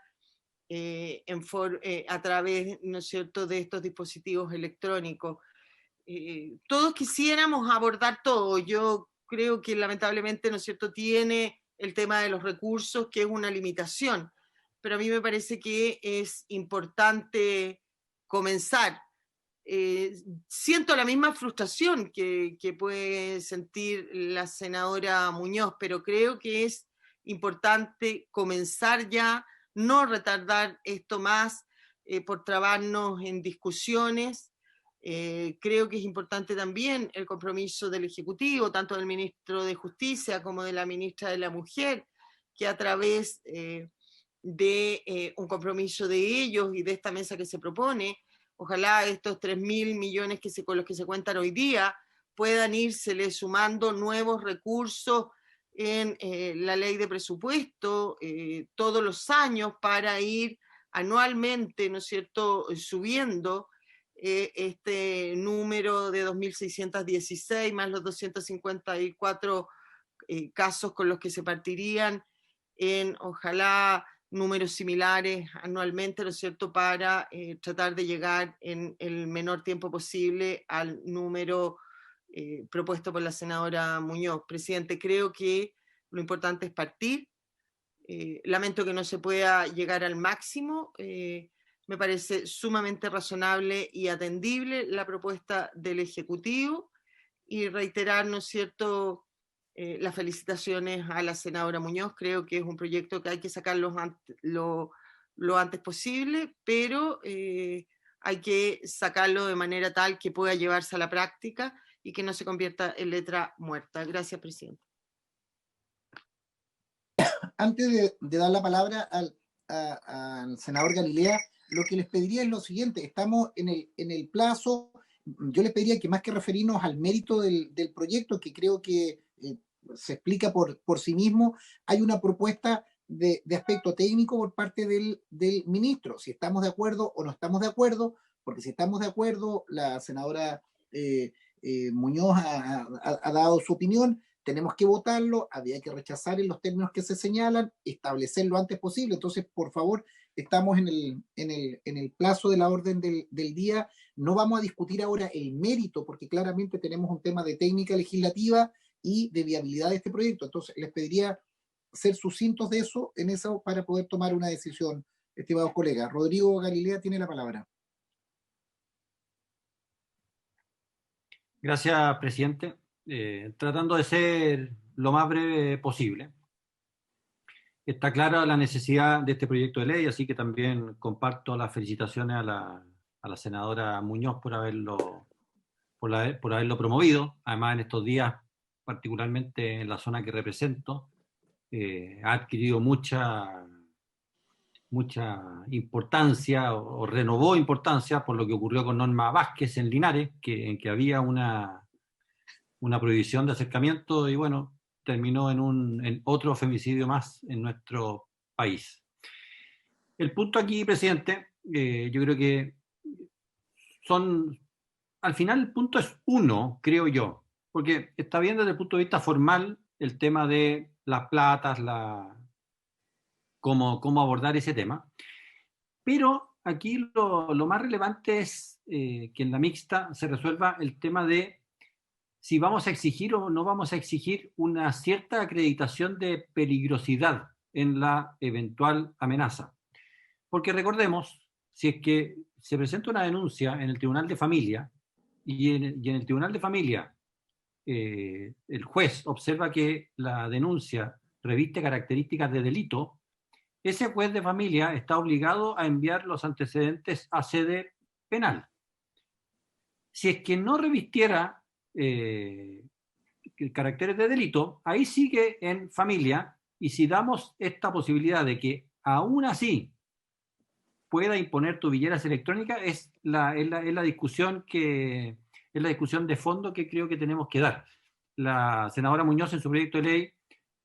a través, ¿no es cierto?, de estos dispositivos electrónicos. Todos quisiéramos abordar todo. Yo creo que lamentablemente, ¿no es cierto?, tiene el tema de los recursos, que es una limitación, pero a mí me parece que es importante comenzar. Siento la misma frustración que puede sentir la senadora Muñoz, pero creo que es importante comenzar ya, no retardar esto más por trabarnos en discusiones. Creo que es importante también el compromiso del Ejecutivo, tanto del ministro de Justicia como de la ministra de la Mujer, que a través de un compromiso de ellos y de esta mesa que se propone, ojalá estos 3.000 millones con los que se cuentan hoy día puedan írsele sumando nuevos recursos en la ley de presupuesto todos los años para ir anualmente, ¿no es cierto?, subiendo este número de 2.616 más los 254 casos con los que se partirían en, ojalá, números similares anualmente, ¿no es cierto?, para tratar de llegar en el menor tiempo posible al número propuesto por la senadora Muñoz. Presidente, creo que lo importante es partir. Lamento que no se pueda llegar al máximo. Me parece sumamente razonable y atendible la propuesta del Ejecutivo y reiterar, ¿no es cierto?, las felicitaciones a la senadora Muñoz. Creo que es un proyecto que hay que sacarlo lo antes posible, pero hay que sacarlo de manera tal que pueda llevarse a la práctica y que no se convierta en letra muerta. Gracias, presidente. Antes de dar la palabra al senador Galilea, lo que les pediría es lo siguiente, estamos en el plazo, yo les pediría que más que referirnos al mérito del proyecto, que creo que se explica por sí mismo, hay una propuesta de aspecto técnico por parte del ministro, si estamos de acuerdo o no estamos de acuerdo, porque si estamos de acuerdo, la senadora Muñoz ha dado su opinión, tenemos que votarlo, había que rechazar en los términos que se señalan, establecer lo antes posible. Entonces, por favor, estamos en el plazo de la orden del día. No vamos a discutir ahora el mérito, porque claramente tenemos un tema de técnica legislativa y de viabilidad de este proyecto. Entonces, les pediría ser sucintos de eso, en eso, para poder tomar una decisión, estimados colegas. Rodrigo Galilea tiene la palabra. Gracias, presidente. Tratando de ser lo más breve posible. Está clara la necesidad de este proyecto de ley, así que también comparto las felicitaciones a la senadora Muñoz por haberlo promovido. Además, en estos días, particularmente en la zona que represento, ha adquirido mucha importancia o renovó importancia por lo que ocurrió con Norma Vázquez en Linares, en que había una prohibición de acercamiento y bueno, terminó en otro femicidio más en nuestro país. El punto aquí, presidente, yo creo que al final el punto es uno, creo yo, porque está bien desde el punto de vista formal el tema de las platas, cómo abordar ese tema, pero aquí lo más relevante es que en la mixta se resuelva el tema de si vamos a exigir o no vamos a exigir una cierta acreditación de peligrosidad en la eventual amenaza. Porque recordemos, si es que se presenta una denuncia en el Tribunal de Familia y en el Tribunal de Familia el juez observa que la denuncia reviste características de delito, ese juez de familia está obligado a enviar los antecedentes a sede penal. Si es que no revistiera caracteres de delito, ahí sigue en familia, y si damos esta posibilidad de que aún así pueda imponer tubilleras electrónicas, es la discusión de fondo que creo que tenemos que dar. La senadora Muñoz en su proyecto de ley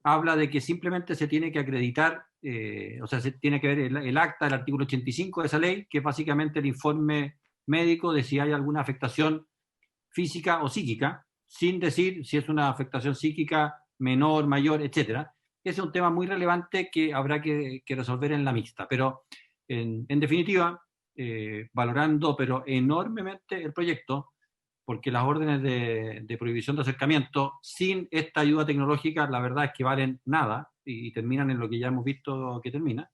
habla de que simplemente se tiene que acreditar, o sea, se tiene que ver el acta del artículo 85 de esa ley, que es básicamente el informe médico de si hay alguna afectación física o psíquica, sin decir si es una afectación psíquica menor, mayor, etcétera. Ese es un tema muy relevante que habrá que resolver en la mixta, pero en definitiva, valorando pero enormemente el proyecto, porque las órdenes de prohibición de acercamiento sin esta ayuda tecnológica, la verdad es que valen nada y terminan en lo que ya hemos visto que termina.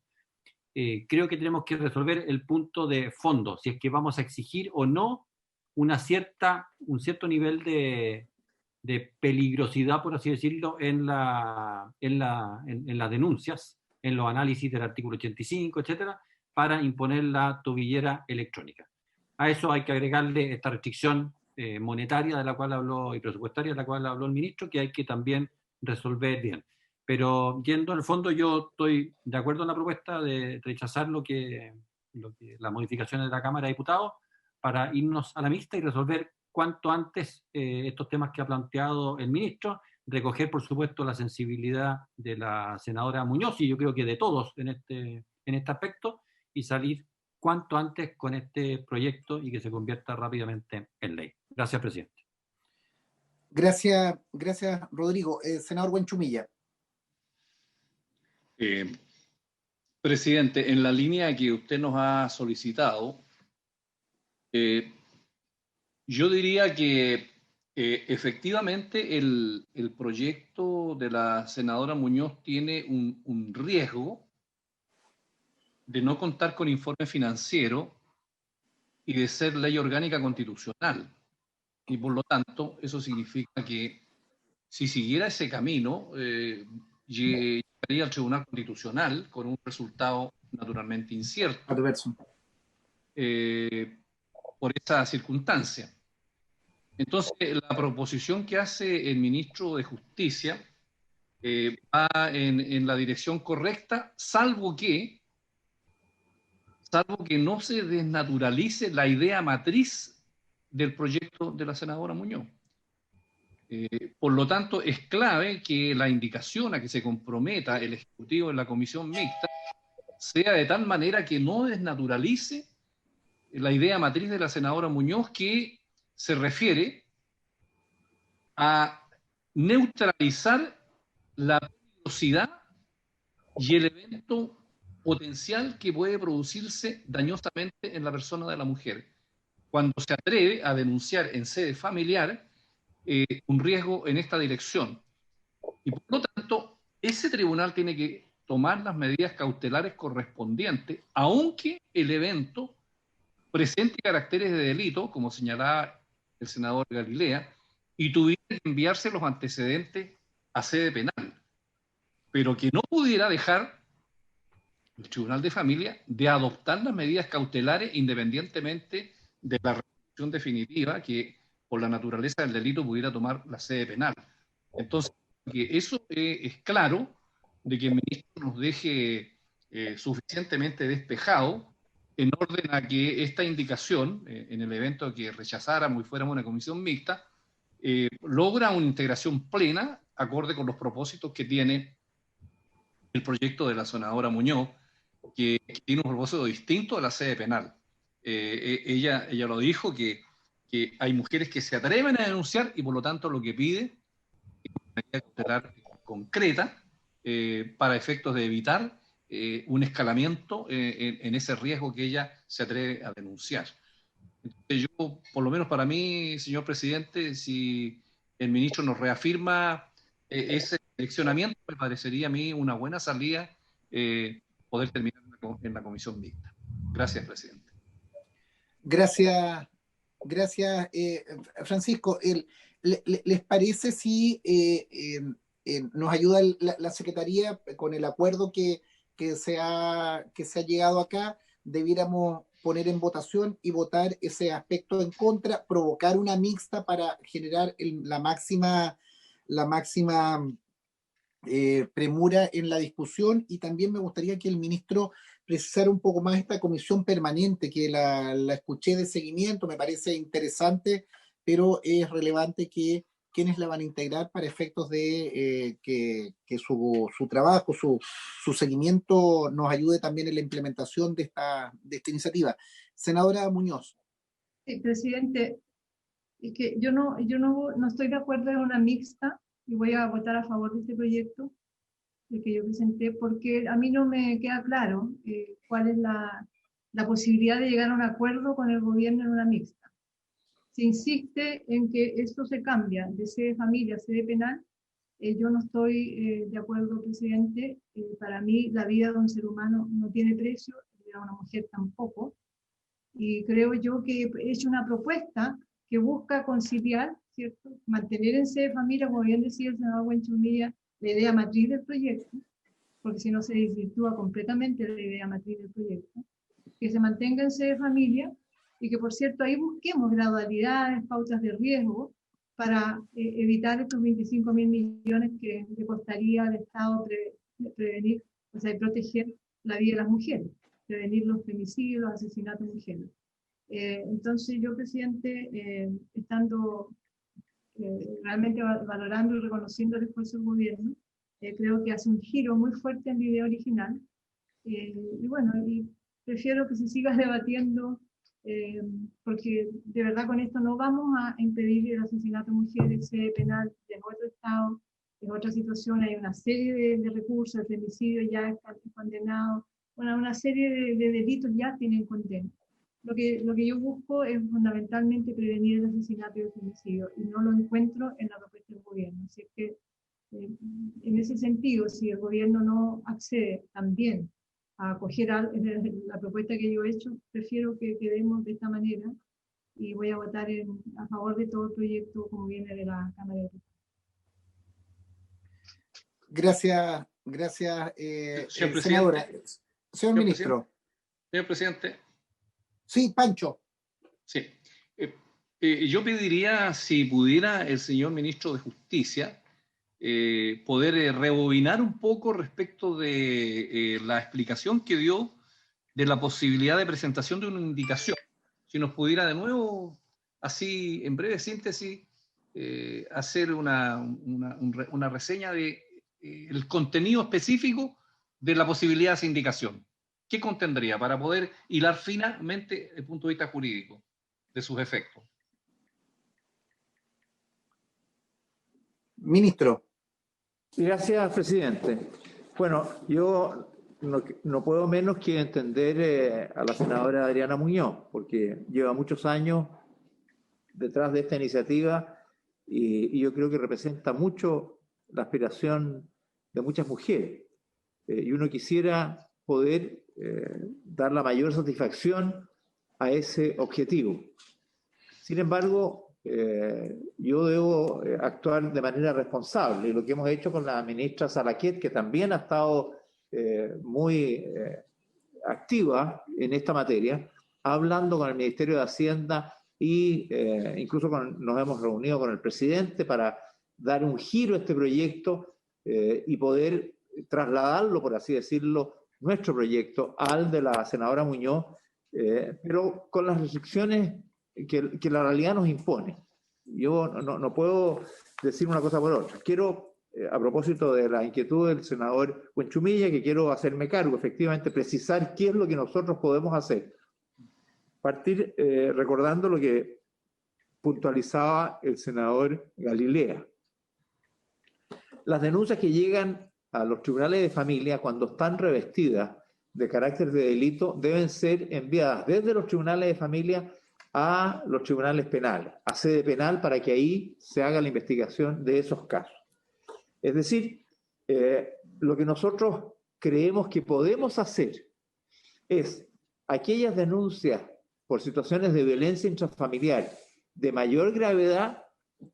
Creo que tenemos que resolver el punto de fondo, si es que vamos a exigir o no un cierto nivel de peligrosidad, por así decirlo, en las denuncias, en los análisis del artículo 85, etcétera, para imponer la tobillera electrónica. A eso hay que agregarle esta restricción monetaria de la cual habló y presupuestaria de la cual habló el ministro, que hay que también resolver bien. Pero yendo al fondo, yo estoy de acuerdo en la propuesta de rechazar las modificaciones de la Cámara de Diputados para irnos a la mixta y resolver cuanto antes estos temas que ha planteado el ministro, recoger, por supuesto, la sensibilidad de la senadora Muñoz, y yo creo que de todos en este aspecto, y salir cuanto antes con este proyecto y que se convierta rápidamente en ley. Gracias, presidente. Gracias, Rodrigo. Senador Buenchumilla. Presidente, en la línea que usted nos ha solicitado, yo diría que efectivamente el proyecto de la senadora Muñoz tiene un riesgo de no contar con informe financiero y de ser ley orgánica constitucional. Y por lo tanto, eso significa que si siguiera ese camino, llegaría al Tribunal Constitucional con un resultado naturalmente incierto. Adverso. Por esa circunstancia. Entonces, la proposición que hace el ministro de Justicia va en la dirección correcta, salvo que salvo que no se desnaturalice la idea matriz del proyecto de la senadora Muñoz. Por lo tanto, es clave que la indicación a que se comprometa el Ejecutivo en la comisión mixta sea de tal manera que no desnaturalice la idea matriz de la senadora Muñoz, que se refiere a neutralizar la peligrosidad y el evento potencial que puede producirse dañosamente en la persona de la mujer cuando se atreve a denunciar en sede familiar un riesgo en esta dirección. Y por lo tanto, ese tribunal tiene que tomar las medidas cautelares correspondientes, aunque el evento presente caracteres de delito, como señalaba el senador Galilea, y tuviera que enviarse los antecedentes a sede penal, pero que no pudiera dejar el Tribunal de Familia de adoptar las medidas cautelares independientemente de la resolución definitiva que por la naturaleza del delito pudiera tomar la sede penal. Entonces, que eso es claro, de que el ministro nos deje suficientemente despejado en orden a que esta indicación, en el evento que rechazáramos y fuéramos una comisión mixta, logra una integración plena, acorde con los propósitos que tiene el proyecto de la senadora Muñoz, que tiene un propósito distinto a la sede penal. Ella lo dijo, que hay mujeres que se atreven a denunciar y por lo tanto lo que pide es una medida cautelar concreta para efectos de evitar un escalamiento en ese riesgo que ella se atreve a denunciar. Entonces yo, por lo menos para mí, señor presidente, si el ministro nos reafirma ese direccionamiento, me parecería a mí una buena salida poder terminar en la comisión mixta. Gracias, presidente. Gracias, Francisco. ¿Les parece si nos ayuda la Secretaría con el acuerdo que se ha llegado acá? Debiéramos poner en votación y votar ese aspecto en contra, provocar una mixta para generar la máxima premura en la discusión, y también me gustaría que el ministro precisara un poco más esta comisión permanente, que la escuché de seguimiento, me parece interesante, pero es relevante que quienes la van a integrar para efectos de que su trabajo, su seguimiento nos ayude también en la implementación de esta iniciativa. Senadora Muñoz. Sí, presidente, es que yo no estoy de acuerdo en una mixta y voy a votar a favor de este proyecto que yo presenté, porque a mí no me queda claro cuál es la posibilidad de llegar a un acuerdo con el gobierno en una mixta. Se insiste en que esto se cambia de sede familia a sede penal. Yo no estoy de acuerdo, presidente. Para mí la vida de un ser humano no tiene precio, la vida de una mujer tampoco. Y creo yo que he hecho una propuesta que busca conciliar, ¿cierto?, mantener en sede familia, como bien decía el senador Buenchumilla, la idea matriz del proyecto, porque si no se desvirtúa completamente la idea matriz del proyecto, que se mantenga en sede familia, y que, por cierto, ahí busquemos gradualidades, pautas de riesgo, para evitar estos 25.000 millones que le costaría al Estado prevenir, o sea, proteger la vida de las mujeres, prevenir los femicidios, los asesinatos de mujeres. Entonces yo, presidente, estando realmente valorando y reconociendo el esfuerzo del gobierno, creo que hace un giro muy fuerte en la idea original, y bueno, y prefiero que se siga debatiendo, porque de verdad con esto no vamos a impedir el asesinato de mujeres, sede penal de otro estado, en otra situación hay una serie de recursos, el femicidio ya está condenado, una serie de delitos ya tienen condena. Lo que yo busco es fundamentalmente prevenir el asesinato y el femicidio, y no lo encuentro en la propuesta del gobierno. Así que, en ese sentido, si el gobierno no accede también a acoger la propuesta que yo he hecho, prefiero que quedemos de esta manera, y voy a votar a favor de todo el proyecto como viene de la Cámara de Diputados. Gracias, Señor senadora. Señor ministro. Señor presidente. Sí, Pancho. Sí. Yo pediría, si pudiera el señor ministro de Justicia, poder rebobinar un poco respecto de la explicación que dio de la posibilidad de presentación de una indicación. Si nos pudiera de nuevo, así en breve síntesis, hacer una reseña de el contenido específico de la posibilidad de esa indicación. ¿Qué contendría para poder hilar finamente desde el punto de vista jurídico de sus efectos? Ministro. Gracias, presidente. Bueno, yo no puedo menos que entender a la senadora Adriana Muñoz, porque lleva muchos años detrás de esta iniciativa y yo creo que representa mucho la aspiración de muchas mujeres. Y uno quisiera poder dar la mayor satisfacción a ese objetivo. Sin embargo, yo debo actuar de manera responsable, y lo que hemos hecho con la ministra Salaquet, que también ha estado muy activa en esta materia, hablando con el Ministerio de Hacienda y incluso nos hemos reunido con el presidente para dar un giro a este proyecto y poder trasladarlo, por así decirlo, nuestro proyecto al de la senadora Muñoz, pero con las restricciones que la realidad nos impone. Yo no puedo decir una cosa por otra. Quiero, a propósito de la inquietud del senador Buenchumilla, que quiero hacerme cargo, efectivamente, precisar qué es lo que nosotros podemos hacer. Partir recordando lo que puntualizaba el senador Galilea. Las denuncias que llegan a los tribunales de familia, cuando están revestidas de carácter de delito, deben ser enviadas desde los tribunales de familia a los tribunales penales, a sede penal, para que ahí se haga la investigación de esos casos. Es decir, lo que nosotros creemos que podemos hacer es aquellas denuncias por situaciones de violencia intrafamiliar de mayor gravedad,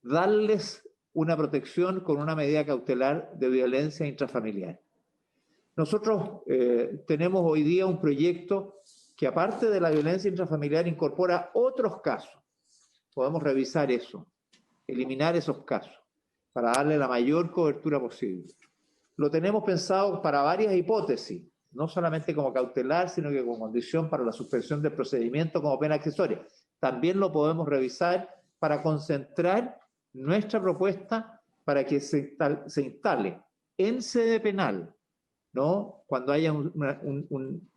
darles una protección con una medida cautelar de violencia intrafamiliar. Nosotros tenemos hoy día un proyecto que, aparte de la violencia intrafamiliar, incorpora otros casos. Podemos revisar eso, eliminar esos casos, para darle la mayor cobertura posible. Lo tenemos pensado para varias hipótesis, no solamente como cautelar, sino que como condición para la suspensión del procedimiento como pena accesoria. También lo podemos revisar para concentrar nuestra propuesta para que se instale en sede penal, ¿no? Cuando haya un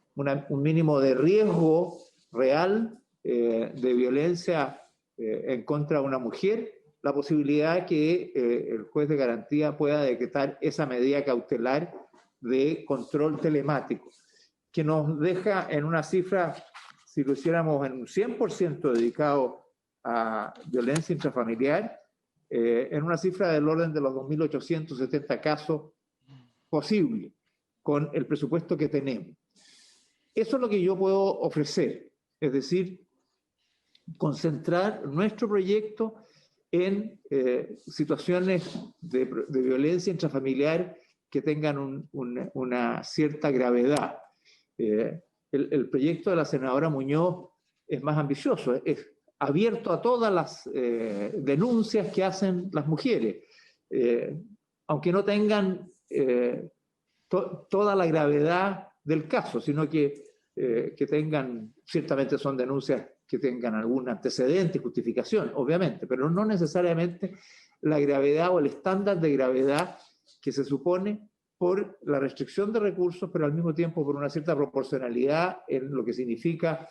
mínimo de riesgo real de violencia en contra de una mujer, la posibilidad que el juez de garantía pueda decretar esa medida cautelar de control telemático, que nos deja en una cifra, si lo hiciéramos en un 100% dedicado a violencia intrafamiliar, en una cifra del orden de los 2.870 casos posibles, con el presupuesto que tenemos. Eso es lo que yo puedo ofrecer, es decir, concentrar nuestro proyecto en situaciones de violencia intrafamiliar que tengan una cierta gravedad. El proyecto de la senadora Muñoz es más ambicioso, es abierto a todas las denuncias que hacen las mujeres, aunque no tengan toda la gravedad del caso, sino que tengan, ciertamente son denuncias que tengan algún antecedente, justificación, obviamente, pero no necesariamente la gravedad o el estándar de gravedad que se supone por la restricción de recursos, pero al mismo tiempo por una cierta proporcionalidad en lo que significa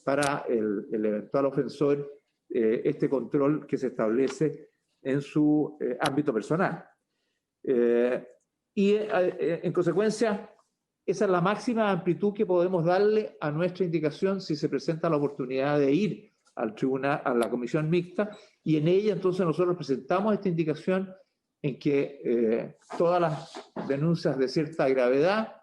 para el eventual ofensor este control que se establece en su ámbito personal. Y en consecuencia, esa es la máxima amplitud que podemos darle a nuestra indicación si se presenta la oportunidad de ir al tribunal, a la comisión mixta, y en ella entonces nosotros presentamos esta indicación en que todas las denuncias de cierta gravedad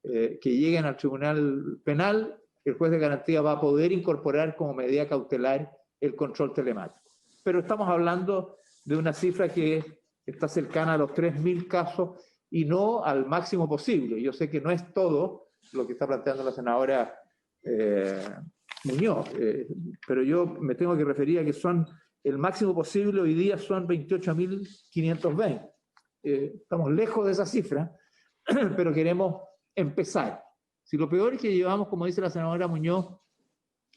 que lleguen al tribunal penal, el juez de garantía va a poder incorporar como medida cautelar el control telemático. Pero estamos hablando de una cifra que está cercana a los 3.000 casos y no al máximo posible. Yo sé que no es todo lo que está planteando la senadora Muñoz, pero yo me tengo que referir a que son el máximo posible, hoy día son 28.520. Estamos lejos de esa cifra, pero queremos empezar. Si lo peor es que llevamos, como dice la senadora Muñoz,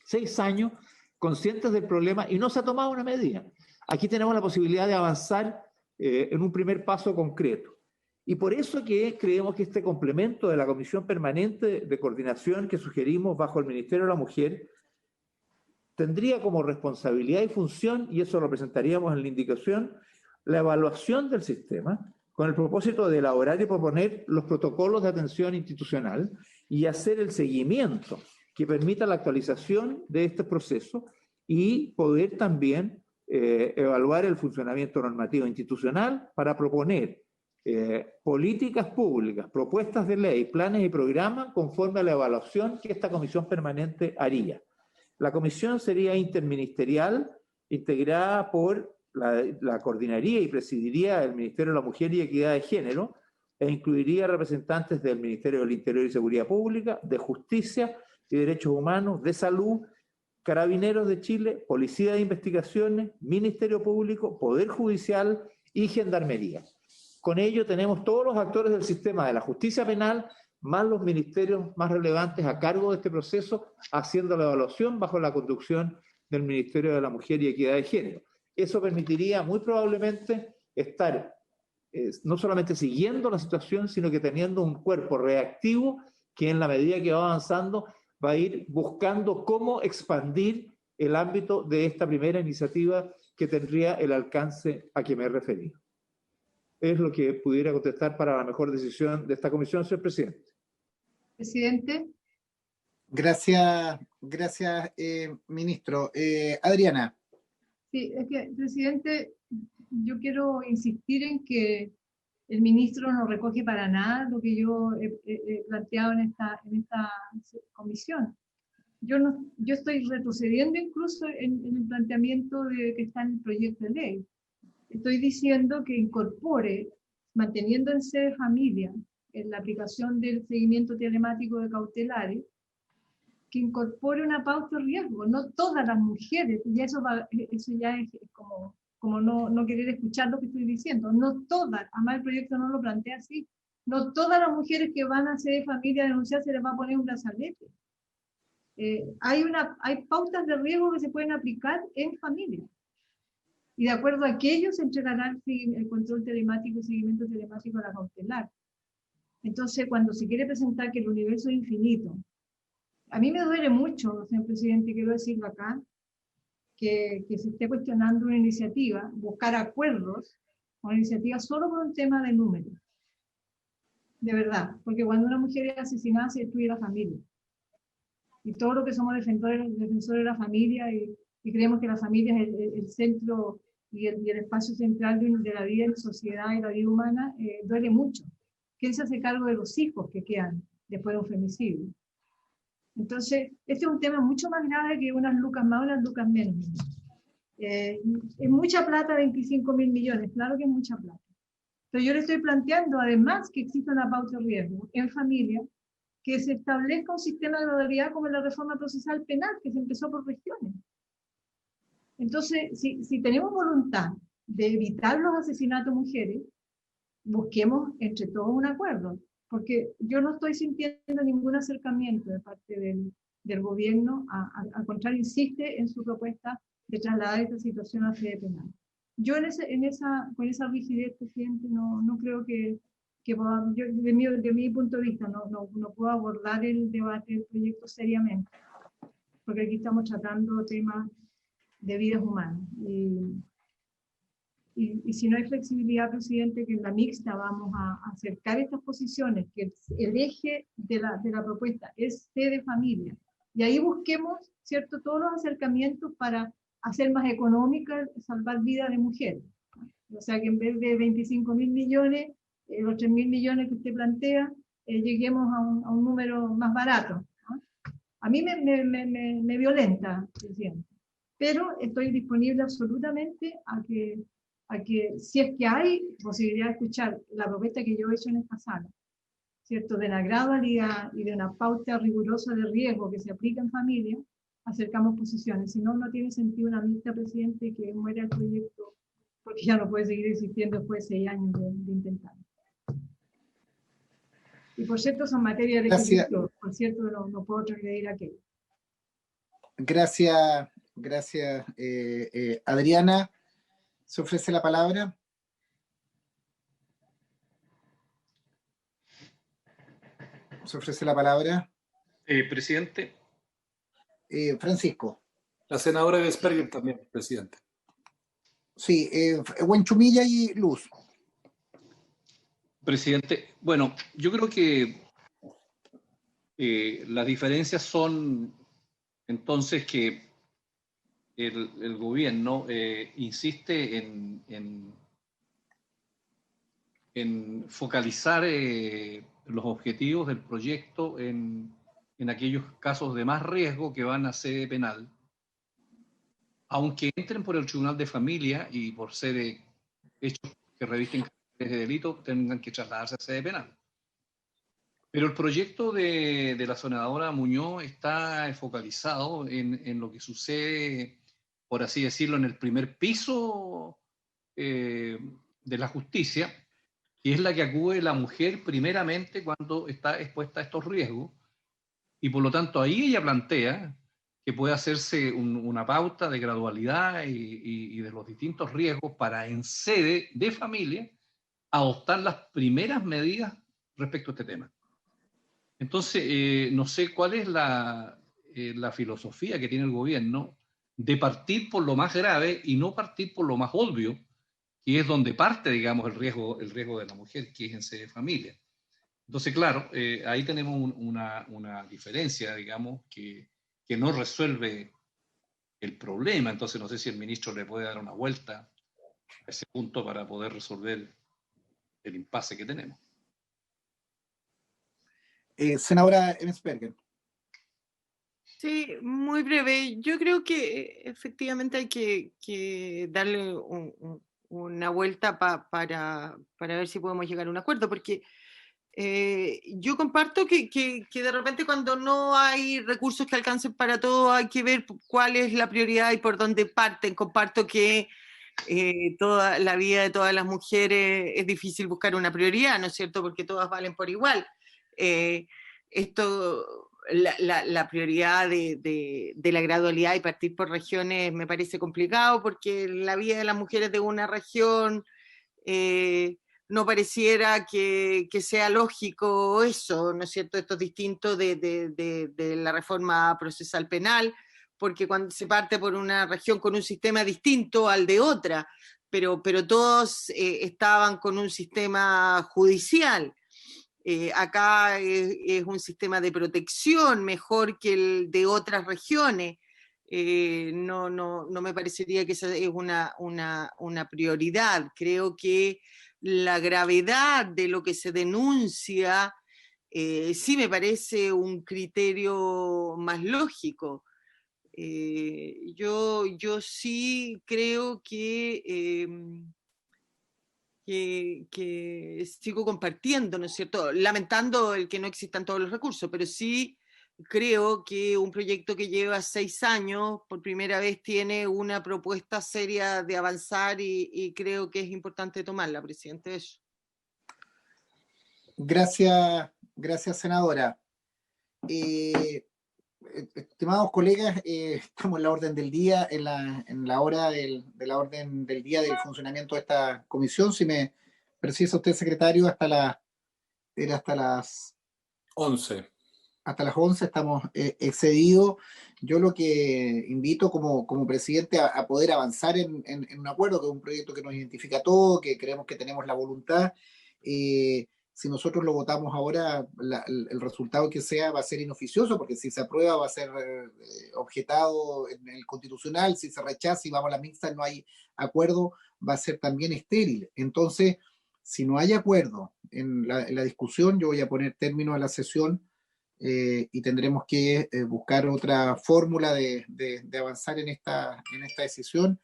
6 años conscientes del problema y no se ha tomado una medida. Aquí tenemos la posibilidad de avanzar en un primer paso concreto. Y por eso que creemos que este complemento de la Comisión Permanente de Coordinación que sugerimos bajo el Ministerio de la Mujer tendría como responsabilidad y función, y eso lo presentaríamos en la indicación, la evaluación del sistema con el propósito de elaborar y proponer los protocolos de atención institucional y hacer el seguimiento que permita la actualización de este proceso y poder también evaluar el funcionamiento normativo institucional para proponer políticas públicas, propuestas de ley, planes y programas conforme a la evaluación que esta comisión permanente haría. La comisión sería interministerial, integrada por la coordinaría y presidiría el Ministerio de la Mujer y Equidad de Género, e incluiría representantes del Ministerio del Interior y Seguridad Pública, de Justicia y Derechos Humanos, de Salud, Carabineros de Chile, Policía de Investigaciones, Ministerio Público, Poder Judicial y Gendarmería. Con ello tenemos todos los actores del sistema de la justicia penal, más los ministerios más relevantes a cargo de este proceso, haciendo la evaluación bajo la conducción del Ministerio de la Mujer y Equidad de Género. Eso permitiría muy probablemente estar no solamente siguiendo la situación, sino que teniendo un cuerpo reactivo que en la medida que va avanzando va a ir buscando cómo expandir el ámbito de esta primera iniciativa que tendría el alcance a que me he referido. Es lo que pudiera contestar para la mejor decisión de esta comisión, señor presidente. Presidente. Gracias, ministro. Adriana. Sí, es que, presidente, yo quiero insistir en que el ministro no recoge para nada lo que yo he planteado en esta comisión. Yo estoy retrocediendo incluso en el planteamiento que está en el proyecto de ley. Estoy diciendo que incorpore, manteniendo en sede familia, en la aplicación del seguimiento telemático de cautelares, que incorpore una pauta de riesgo. No todas las mujeres, y eso ya es como no querer escuchar lo que estoy diciendo, no todas, además el proyecto no lo plantea así, no todas las mujeres que van a sede familia a denunciar se les va a poner un brazalete. Hay pautas de riesgo que se pueden aplicar en familia. Y de acuerdo a aquello se entregará el control telemático y seguimiento telemático a la cautelar. Entonces, cuando se quiere presentar que el universo es infinito, a mí me duele mucho, señor presidente, quiero decirlo acá, que se esté cuestionando una iniciativa, buscar acuerdos, una iniciativa solo por un tema de números. De verdad, porque cuando una mujer es asesinada se destruye la familia. Y todo lo que somos defensores de la familia y creemos que la familia es el centro y el espacio central de la vida en sociedad y la vida humana, duele mucho. ¿Quién se hace cargo de los hijos que quedan después de un femicidio? Entonces, este es un tema mucho más grave que unas lucas más o unas lucas menos. Es mucha plata, 25.000 millones, claro que es mucha plata. Pero yo le estoy planteando, además, que exista una pauta de riesgo en familia, que se establezca un sistema de modalidad como en la reforma procesal penal, que se empezó por regiones. Entonces, si tenemos voluntad de evitar los asesinatos de mujeres, busquemos entre todos un acuerdo, porque yo no estoy sintiendo ningún acercamiento de parte del gobierno, al contrario, insiste en su propuesta de trasladar esta situación a sede penal. Yo con esa rigidez, presidente, no creo que podamos, de mi punto de vista, no puedo abordar el debate del proyecto seriamente, porque aquí estamos tratando temas de vidas humanas. Y si no hay flexibilidad, presidente, que en la mixta vamos a acercar estas posiciones, que el eje de la propuesta es sede familia, y ahí busquemos, ¿cierto?, todos los acercamientos para hacer más económica, salvar vidas de mujeres. O sea, que en vez de 25.000 millones, los 3.000 millones que usted plantea, lleguemos a un número más barato, ¿no? A mí me violenta, presidente, pero estoy disponible absolutamente a que si es que hay posibilidad de escuchar la propuesta que yo he hecho en esta sala, ¿cierto?, de la gradualidad y de una pauta rigurosa de riesgo que se aplica en familia, acercamos posiciones. Si no, no tiene sentido una mixta, presidente, que muera el proyecto, porque ya no puede seguir existiendo después de 6 años de intentar. Y por cierto, son materias de Gracias. equilibrio. Por cierto, no puedo transgredir aquello. Gracias, Adriana. ¿Se ofrece la palabra? ¿Se ofrece la palabra? Presidente. Francisco. La senadora Vesperger también, presidente. Sí, Huenchumilla y Luz. Presidente, bueno, yo creo que las diferencias son entonces que el gobierno insiste en focalizar los objetivos del proyecto en aquellos casos de más riesgo que van a sede penal, aunque entren por el Tribunal de Familia y por ser hechos que revisten caracteres de delito, tengan que trasladarse a sede penal. Pero el proyecto de la senadora Muñoz está focalizado en lo que sucede, por así decirlo, en el primer piso de la justicia, que es la que acude la mujer primeramente cuando está expuesta a estos riesgos, y por lo tanto ahí ella plantea que puede hacerse una pauta de gradualidad y de los distintos riesgos para en sede de familia adoptar las primeras medidas respecto a este tema. Entonces, no sé cuál es la filosofía que tiene el gobierno de partir por lo más grave y no partir por lo más obvio, que es donde parte, digamos, el riesgo de la mujer, que es en sede de familia. Entonces, claro, ahí tenemos una diferencia, digamos, que no resuelve el problema. Entonces, no sé si el ministro le puede dar una vuelta a ese punto para poder resolver el impasse que tenemos. Senadora Emsberger. Sí, muy breve. Yo creo que efectivamente hay que darle una vuelta para ver si podemos llegar a un acuerdo, porque yo comparto que de repente cuando no hay recursos que alcancen para todo hay que ver cuál es la prioridad y por dónde parten. Comparto que toda la vida de todas las mujeres es difícil buscar una prioridad, ¿no es cierto? Porque todas valen por igual. La prioridad de la gradualidad y partir por regiones me parece complicado porque la vida de las mujeres de una región no pareciera que sea lógico eso, ¿no es cierto? Esto es distinto de la reforma procesal penal, porque cuando se parte por una región con un sistema distinto al de otra, pero todos estaban con un sistema judicial. Acá es un sistema de protección mejor que el de otras regiones. No me parecería que esa es una prioridad. Creo que la gravedad de lo que se denuncia sí me parece un criterio más lógico. Yo sí creo que sigo compartiendo, ¿no es cierto? Lamentando el que no existan todos los recursos, pero sí creo que un proyecto que lleva 6 años, por primera vez tiene una propuesta seria de avanzar y creo que es importante tomarla, presidente. Eso. Gracias, senadora. Estimados colegas, estamos en la orden del día, en la hora de la orden del día del funcionamiento de esta comisión. Si me precisa usted, secretario, hasta las 11. Hasta las 11 estamos excedidos. Yo lo que invito como presidente a poder avanzar en un acuerdo, que es un proyecto que nos identifica a todos, que creemos que tenemos la voluntad. Si nosotros lo votamos ahora, el resultado que sea va a ser inoficioso, porque si se aprueba va a ser objetado en el constitucional, si se rechaza y vamos a la mixta no hay acuerdo, va a ser también estéril. Entonces, si no hay acuerdo en la discusión, yo voy a poner término a la sesión y tendremos que buscar otra fórmula de avanzar en esta decisión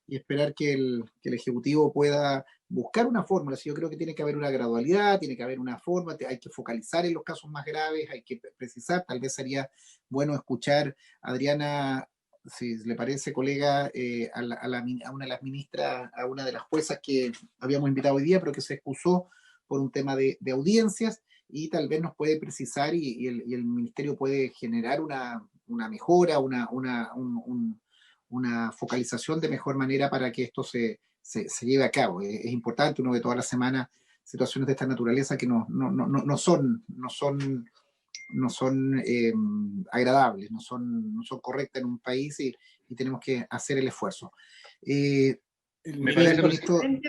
y esperar que el Ejecutivo pueda buscar una fórmula. Si yo creo que tiene que haber una gradualidad, tiene que haber una forma, hay que focalizar en los casos más graves, hay que precisar. Tal vez sería bueno escuchar a Adriana, si le parece, colega, a una de las ministras, a una de las juezas que habíamos invitado hoy día, pero que se excusó por un tema de audiencias, y tal vez nos puede precisar y el Ministerio puede generar una mejora, una focalización de mejor manera para que esto se lleve a cabo. Es importante, uno ve todas las semanas situaciones de esta naturaleza que no son agradables, no son correctas en un país y tenemos que hacer el esfuerzo. Me parece,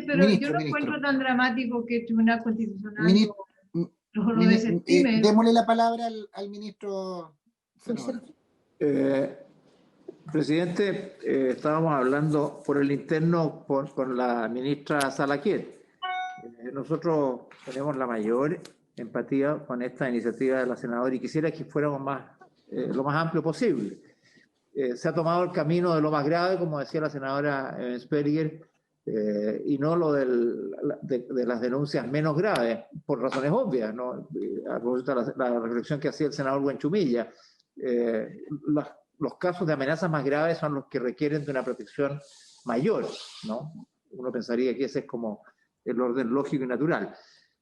pero yo no encuentro tan dramático que el Tribunal Constitucional lo desestime. Démosle la palabra al ministro. Presidente, estábamos hablando por el interno con la ministra Salaquet. Nosotros tenemos la mayor empatía con esta iniciativa de la senadora y quisiera que fuéramos lo más amplio posible. Se ha tomado el camino de lo más grave, como decía la senadora Evensperger, y no lo de las denuncias menos graves, por razones obvias, ¿no? A propósito de la reflexión que hacía el senador Buenchumilla, los casos de amenazas más graves son los que requieren de una protección mayor, ¿no? Uno pensaría que ese es como el orden lógico y natural.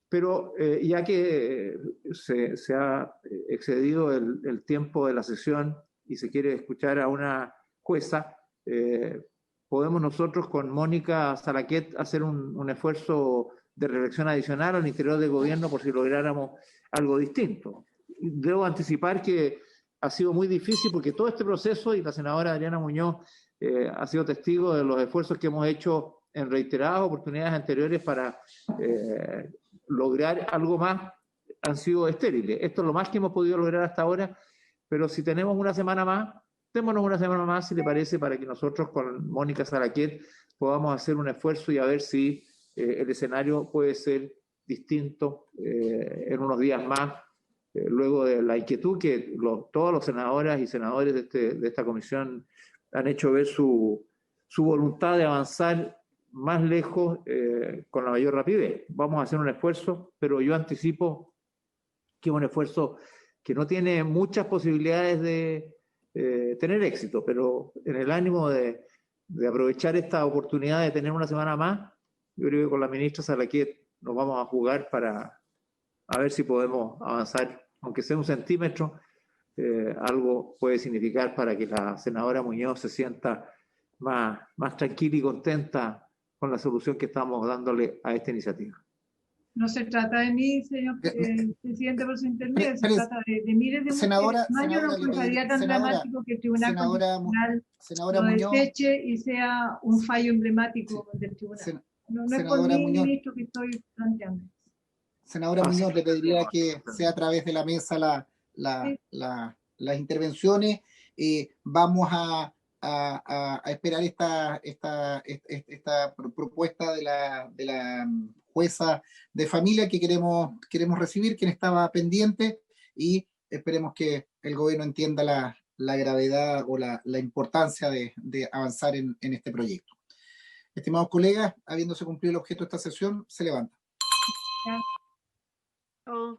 Pero ya que se ha excedido el tiempo de la sesión y se quiere escuchar a una jueza, podemos nosotros con Mónica Salaquet hacer un esfuerzo de reflexión adicional al interior del gobierno por si lográramos algo distinto. Debo anticipar que ha sido muy difícil porque todo este proceso, y la senadora Adriana Muñoz ha sido testigo de los esfuerzos que hemos hecho en reiteradas oportunidades anteriores para lograr algo más, han sido estériles. Esto es lo más que hemos podido lograr hasta ahora, pero si tenemos una semana más, démonos una semana más, si le parece, para que nosotros con Mónica Salaquet podamos hacer un esfuerzo y a ver si el escenario puede ser distinto en unos días más, luego de la inquietud que todos los senadoras y senadores de esta comisión han hecho ver su voluntad de avanzar más lejos con la mayor rapidez. Vamos a hacer un esfuerzo, pero yo anticipo que es un esfuerzo que no tiene muchas posibilidades de tener éxito, pero en el ánimo de aprovechar esta oportunidad de tener una semana más, yo creo que con la ministra Salaquet nos vamos a jugar para a ver si podemos avanzar, aunque sea un centímetro, algo puede significar para que la senadora Muñoz se sienta más tranquila y contenta con la solución que estamos dándole a esta iniciativa. No se trata de mí, señor presidente, por su intermedio, se trata de miles de senadora, mujeres. Yo no encontraría tan dramático que el Tribunal Constitucional lo deseche y sea un fallo emblemático del Tribunal. No es por mí, ministro, que estoy planteando. Senadora Muñoz, le pediría que sea a través de la mesa las intervenciones. Vamos a esperar esta propuesta de la jueza de familia que queremos recibir, quien estaba pendiente, y esperemos que el gobierno entienda la gravedad o la importancia de avanzar en este proyecto. Estimados colegas, habiéndose cumplido el objeto de esta sesión, se levanta. Oh.